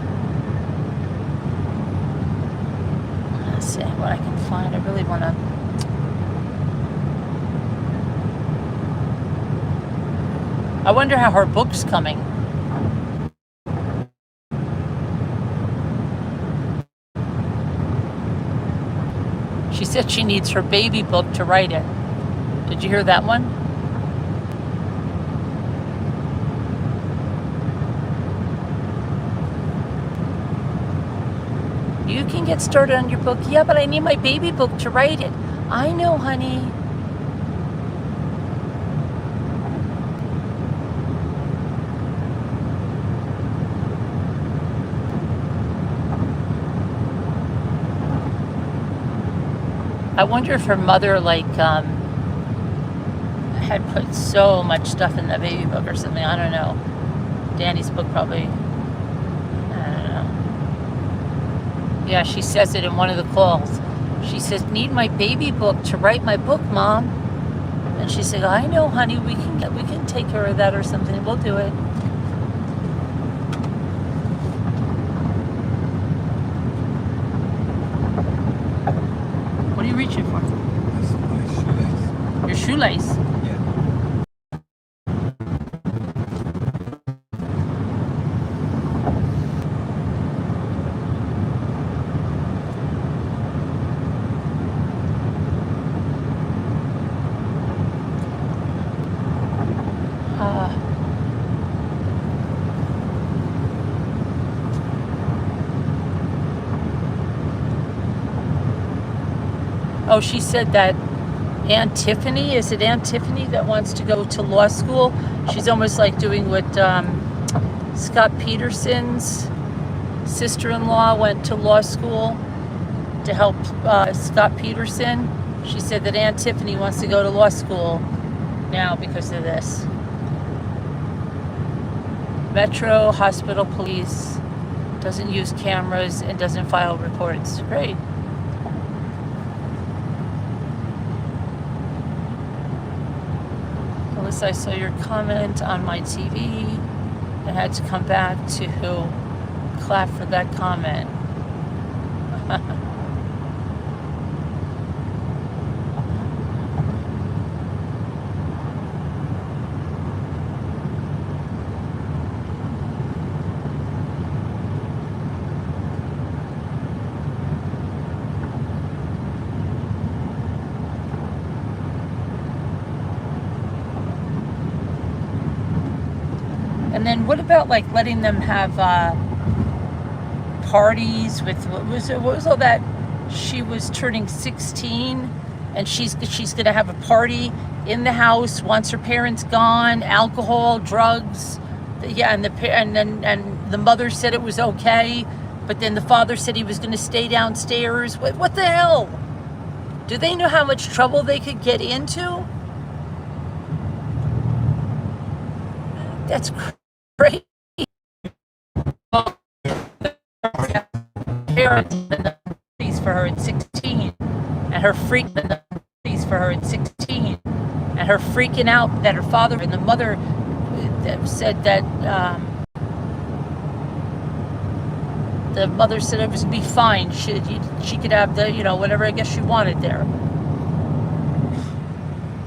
Speaker 1: Let's see what I can find. I really want to. I wonder how her book's coming. She said she needs her baby book to write it. Did you hear that one? You can get started on your book. Yeah, but I need my baby book to write it. I know, honey. I wonder if her mother, like, had put so much stuff in the baby book or something. I don't know. Danny's book probably. I don't know. Yeah, she says it in one of the calls. She says, "Need my baby book to write my book, Mom." And she said, "I know, honey. We can take care of that or something. We'll do it." What are you reaching for?
Speaker 2: That's my shoelace.
Speaker 1: Your shoelace.
Speaker 2: Yeah.
Speaker 1: Oh, she said that Aunt Tiffany, is it Aunt Tiffany that wants to go to law school? She's almost like doing what Scott Peterson's sister-in-law went to law school to help Scott Peterson. She said that Aunt Tiffany wants to go to law school now because of this. Metro Hospital Police doesn't use cameras and doesn't file reports. Great. Alyssa, I saw your comment on my TV and had to come back to clap for that comment. And then what about like letting them have parties with what was all that? She was turning 16, and she's gonna have a party in the house once her parents gone. Alcohol, drugs, yeah, and the mother said it was okay, but then the father said he was gonna stay downstairs. What the hell? Do they know how much trouble they could get into? That's crazy. Parents and these for her at 16, and her freaking these for her at 16, and her freaking out that her father and the mother said that the mother said it was be fine. She could have the whatever I guess she wanted there.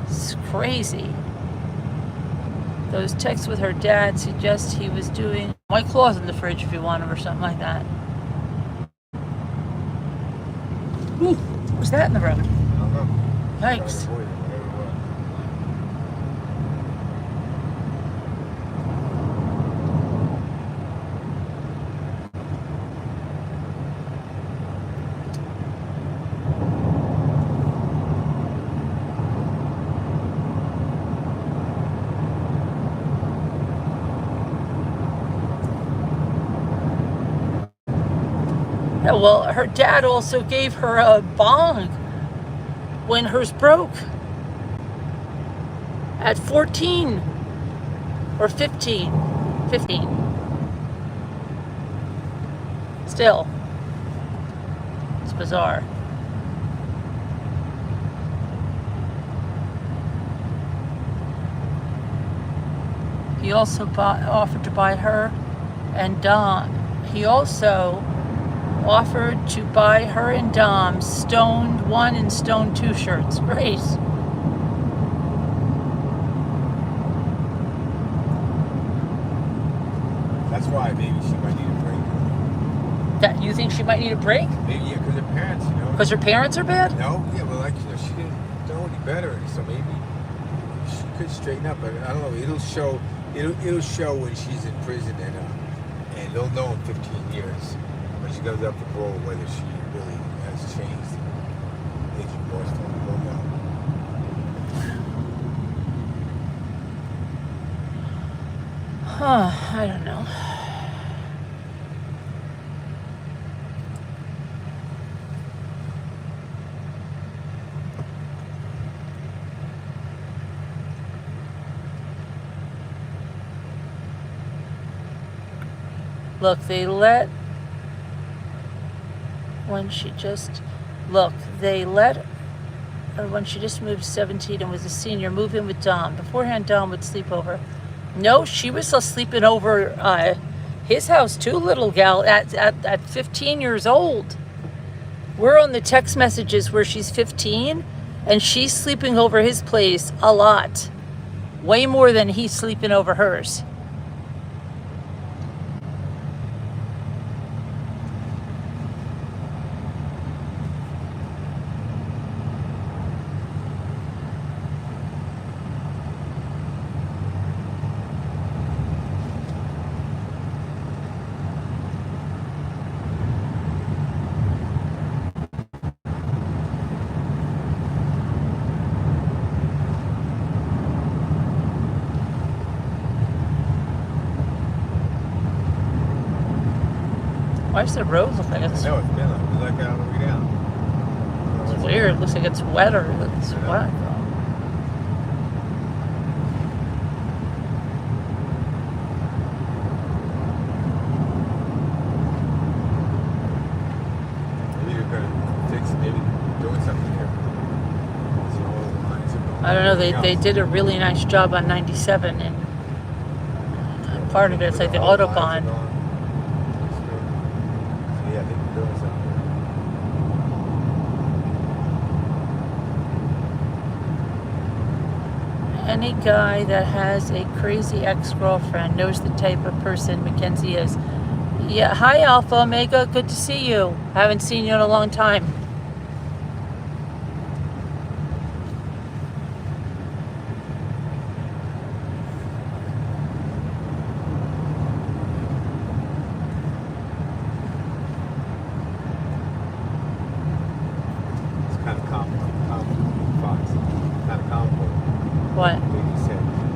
Speaker 1: It's crazy. Those texts with her dad suggest he was doing white claws in the fridge if you want them or something like that. Ooh, what was that in the road?
Speaker 2: I don't know.
Speaker 1: Yikes. Yeah, well, her dad also gave her a bong when hers broke at 14 or 15. Still, it's bizarre. He also offered to buy her and Dom. He also offered to buy her and Dom Stoned 1 and Stoned 2 shirts. Great.
Speaker 2: That's why maybe she might need a break.
Speaker 1: That you think she might need a break?
Speaker 2: Maybe, yeah, because her parents,
Speaker 1: Because her parents are bad?
Speaker 2: No, yeah, well, like, she didn't know any better, so maybe she could straighten up. But I don't know. It'll show when she's in prison, and they'll know in 15 years when she goes up to parole whether she really has changed. Agent Boyce will know.
Speaker 1: I don't know. Look, when she just moved 17 and was a senior, move in with Dom. Beforehand, Dom would sleep over. No, she was still sleeping over his house too, little gal, at 15 years old. We're on the text messages where she's 15, and she's sleeping over his place a lot. Way more than he's sleeping over hers. Why does the road look like it's...
Speaker 2: I know, it's been like that on the way down.
Speaker 1: It's weird. It looks like it's wetter. It's wet.
Speaker 2: Maybe they're going to fix it. Maybe doing something here.
Speaker 1: I don't know. They did a really nice job on 97, and part of it's like the Autobahn. Any guy that has a crazy ex-girlfriend knows the type of person Mackenzie is. Yeah, hi Alpha Omega, good to see you. Haven't seen you in a long time.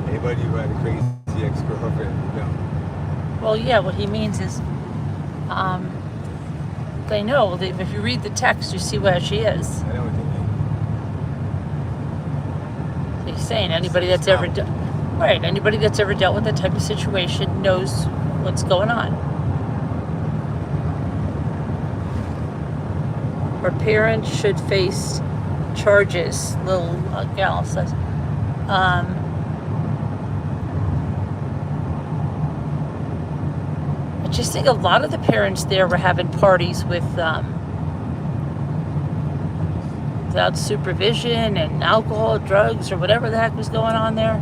Speaker 2: Anybody who had a crazy ex-girlfriend, no.
Speaker 1: Well, yeah, what he means is, they know. If you read the text, you see where she is.
Speaker 2: I know what they mean.
Speaker 1: He's saying anybody that's ever anybody that's ever dealt with that type of situation knows what's going on. Her parents should face charges, little gal says. I just think a lot of the parents there were having parties without supervision and alcohol, drugs, or whatever the heck was going on there.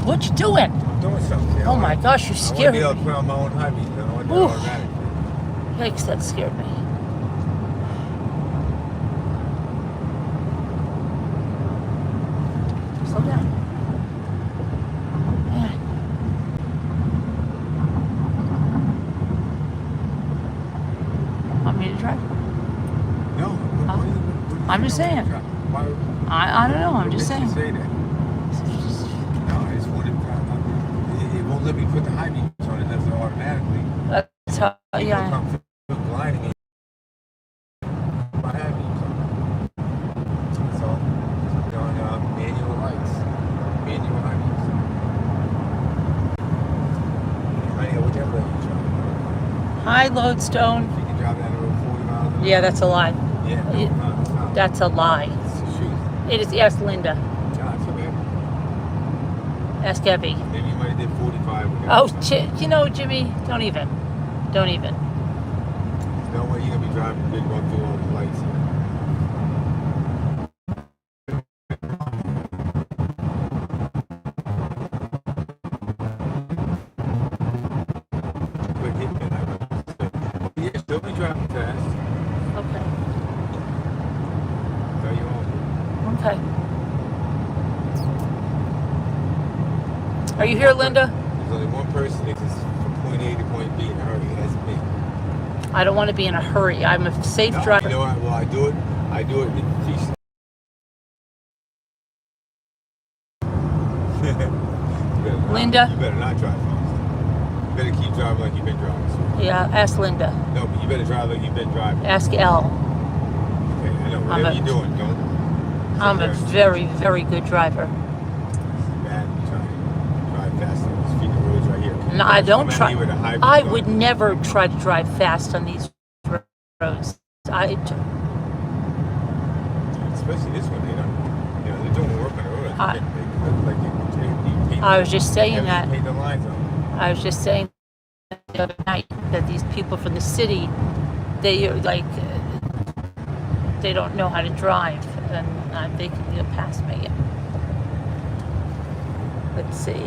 Speaker 1: What you doing?
Speaker 2: I'm doing something.
Speaker 1: Oh my gosh, you scared me.
Speaker 2: I want to be able to put on my own high beat. I don't want to do it automatically.
Speaker 1: Yikes, that scared me. Slow down. Man. Want me to drive?
Speaker 2: No.
Speaker 1: I'm just saying. I don't know. I'm just saying.
Speaker 2: Say that. No, I just wanted to. It won't let me put the high beams on. It does it automatically.
Speaker 1: That's how. Yeah.
Speaker 2: Come through gliding and my high beams on. That's all. Doing manual lights, manual high beams. Honey, whatever you drive.
Speaker 1: Hi, Lodestone.
Speaker 2: If you can drive that over 40 miles an hour.
Speaker 1: Yeah, that's a lie.
Speaker 2: Yeah, no, it's not.
Speaker 1: That's a lie.
Speaker 2: It's the shoes.
Speaker 1: It is. Ask Linda.
Speaker 2: No, it's okay.
Speaker 1: Ask Abby.
Speaker 2: Maybe you might have did 45.
Speaker 1: Oh, you know, Jimmy, don't even.
Speaker 2: There's no way you're going to be driving big run through all the lights. Quit hitting me like that. Yeah, still be driving fast.
Speaker 1: Okay.
Speaker 2: So you won't.
Speaker 1: Okay. Are you here, Linda?
Speaker 2: There's only one person that gets from point A to point B in a hurry. That's me.
Speaker 1: I don't want to be in a hurry. I'm a safe driver.
Speaker 2: You know what? Well, I do it in peace.
Speaker 1: Linda?
Speaker 2: You better not drive fast. You better keep driving like you've been driving. So.
Speaker 1: Yeah, ask Linda.
Speaker 2: No, but you better drive like you've been driving.
Speaker 1: Ask Elle.
Speaker 2: Okay, I know. Whatever you're doing, don't.
Speaker 1: I'm a very, very good driver.
Speaker 2: Bad. You're trying to drive fast on these freaking roads right here.
Speaker 1: No, I don't try. I
Speaker 2: would
Speaker 1: would never try to drive fast on these roads.
Speaker 2: Especially this one, they're doing work on the road.
Speaker 1: I was just saying that.
Speaker 2: Paint the lines on.
Speaker 1: I was just saying the other night that these people from the city, they don't know how to drive, and they can get past me. Let's see.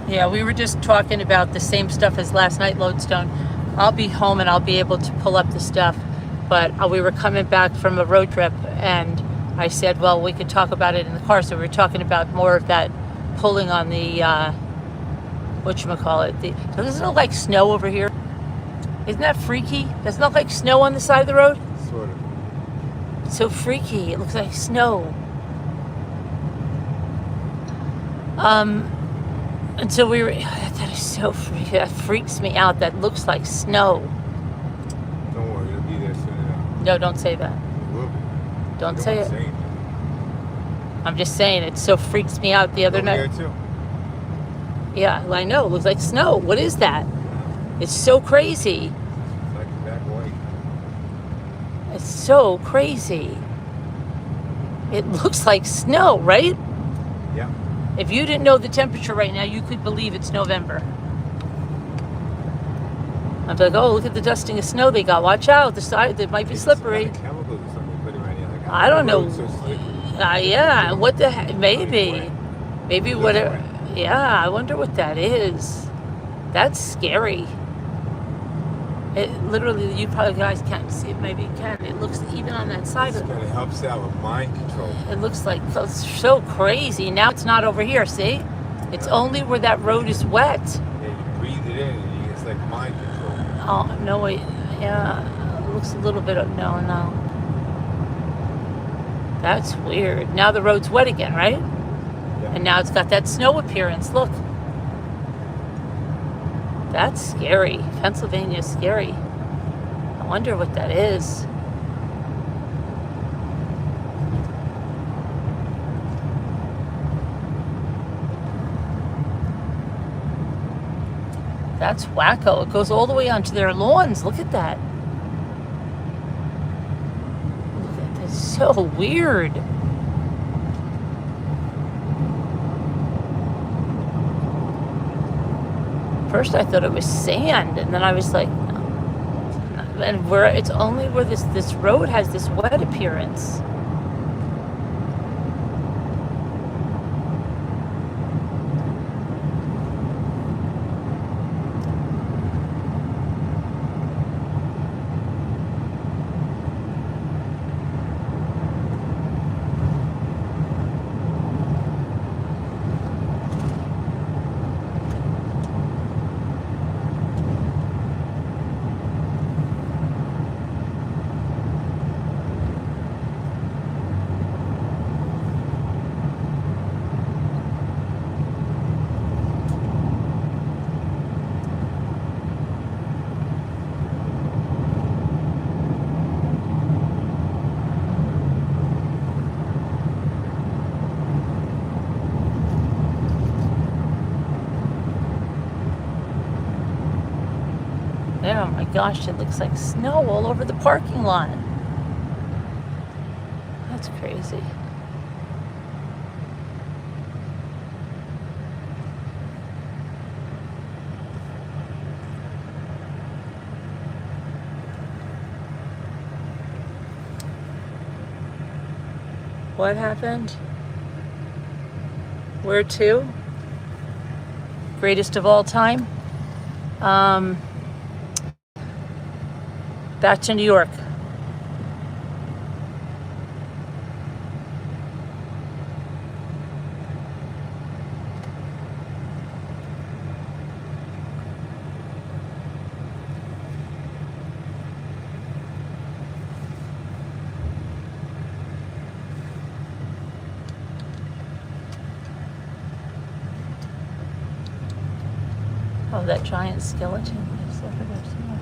Speaker 1: Yeah, we were just talking about the same stuff as last night, Lodestone. I'll be home and I'll be able to pull up the stuff, but we were coming back from a road trip, and I said, well, we could talk about it in the car. So we were talking about more of that pulling on the, whatchamacallit. Doesn't it look like snow over here? Isn't that freaky? Doesn't it look like snow on the side of the road?
Speaker 2: Sort of.
Speaker 1: It's so freaky. It looks like snow. And so we were, that is so freaky. That freaks me out. That looks like snow.
Speaker 2: Don't worry, it'll be there soon enough.
Speaker 1: No, don't say that.
Speaker 2: It will be.
Speaker 1: Don't say it. I'm just saying, it so freaks me out the other night.
Speaker 2: Here too.
Speaker 1: Yeah, I know. It looks like snow. What is that? It's so crazy.
Speaker 2: It's like that white.
Speaker 1: It's so crazy. It looks like snow, right?
Speaker 2: Yeah.
Speaker 1: If you didn't know the temperature right now, you could believe it's November. I'm like, oh, look at the dusting of snow they got. Watch out. The side, it might be slippery.
Speaker 2: It's like chemicals or something put it right here. Like,
Speaker 1: I don't know.
Speaker 2: So
Speaker 1: Yeah, what the heck? Maybe. Maybe whatever. Yeah, I wonder what that is. That's scary. It literally, you probably guys can't see it. Maybe you can. It looks even on that side of it.
Speaker 2: It helps out with mind control.
Speaker 1: It looks like it's so crazy. Now it's not over here, see? It's only where that road is wet.
Speaker 2: Yeah, you breathe it in and it's like mind control.
Speaker 1: Oh, no, wait. Yeah, it looks a little bit, no. That's weird. Now the road's wet again, right?
Speaker 2: Yeah.
Speaker 1: And now it's got that snow appearance. Look. That's scary. Pennsylvania's scary. I wonder what that is. That's wacko. It goes all the way onto their lawns. Look at that. That's so weird. First I thought it was sand, and then I was like, no. And where it's only where this road has this wet appearance. Oh my gosh, it looks like snow all over the parking lot. That's crazy. What happened? Where to? Greatest of all time? Back to New York. Oh, that giant skeleton is over there somewhere.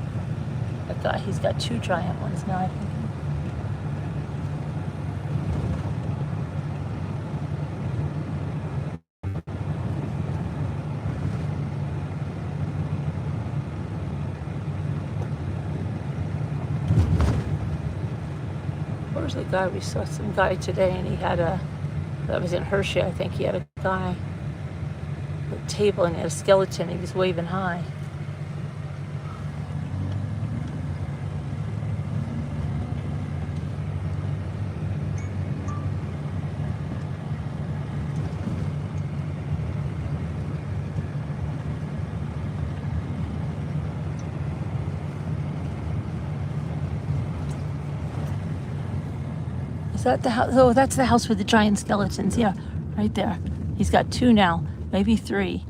Speaker 1: That guy, he's got two giant ones now, I think. Where's the guy? We saw some guy today, and he had that was in Hershey, I think. He had a guy at a table, and he had a skeleton. He was waving high. Is that the house? Oh, that's the house with the giant skeletons. Yeah, right there. He's got two now, maybe three.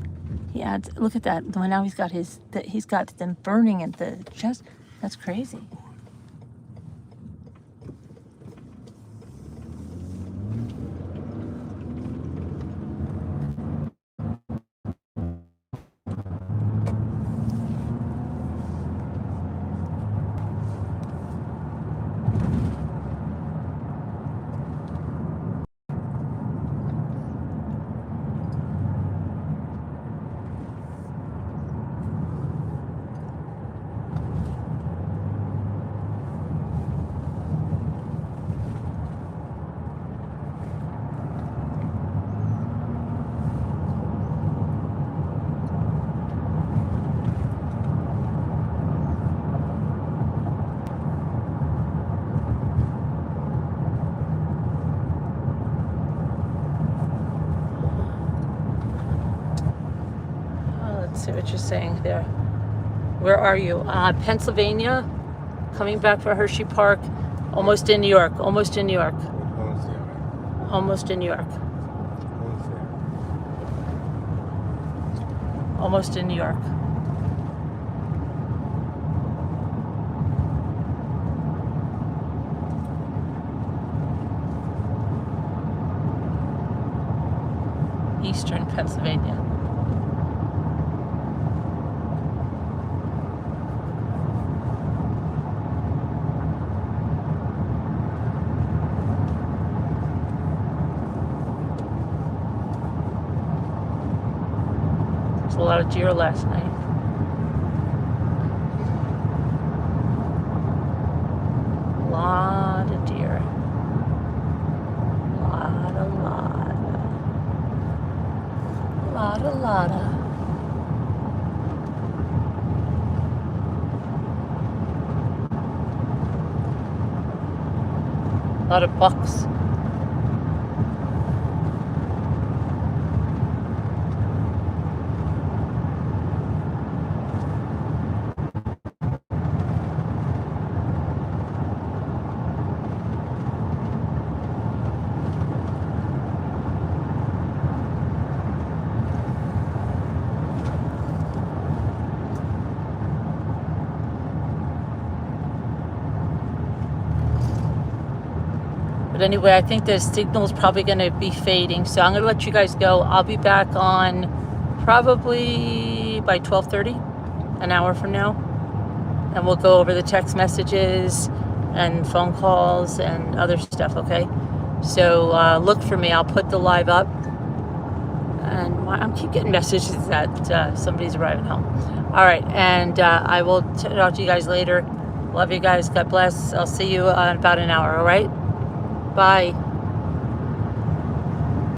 Speaker 1: He adds. Look at that. Now he's got he's got them burning at the chest. That's crazy. See what you're saying there. Where are you? Pennsylvania, coming back from Hershey Park, almost in New York. Almost in New York. Almost in New York. Almost in New York. eastern Pennsylvania. There's a lot of deer last night. A lot of deer. Lotta. A lot of bucks. But anyway, I think the signal is probably going to be fading, so I'm going to let you guys go. I'll be back on probably by 12:30, an hour from now, and we'll go over the text messages and phone calls and other stuff, okay? So look for me. I'll put the live up, and I keep getting messages that somebody's arriving home. All right, and I will talk to you guys later. Love you guys. God bless. I'll see you in about an hour, all right? Bye.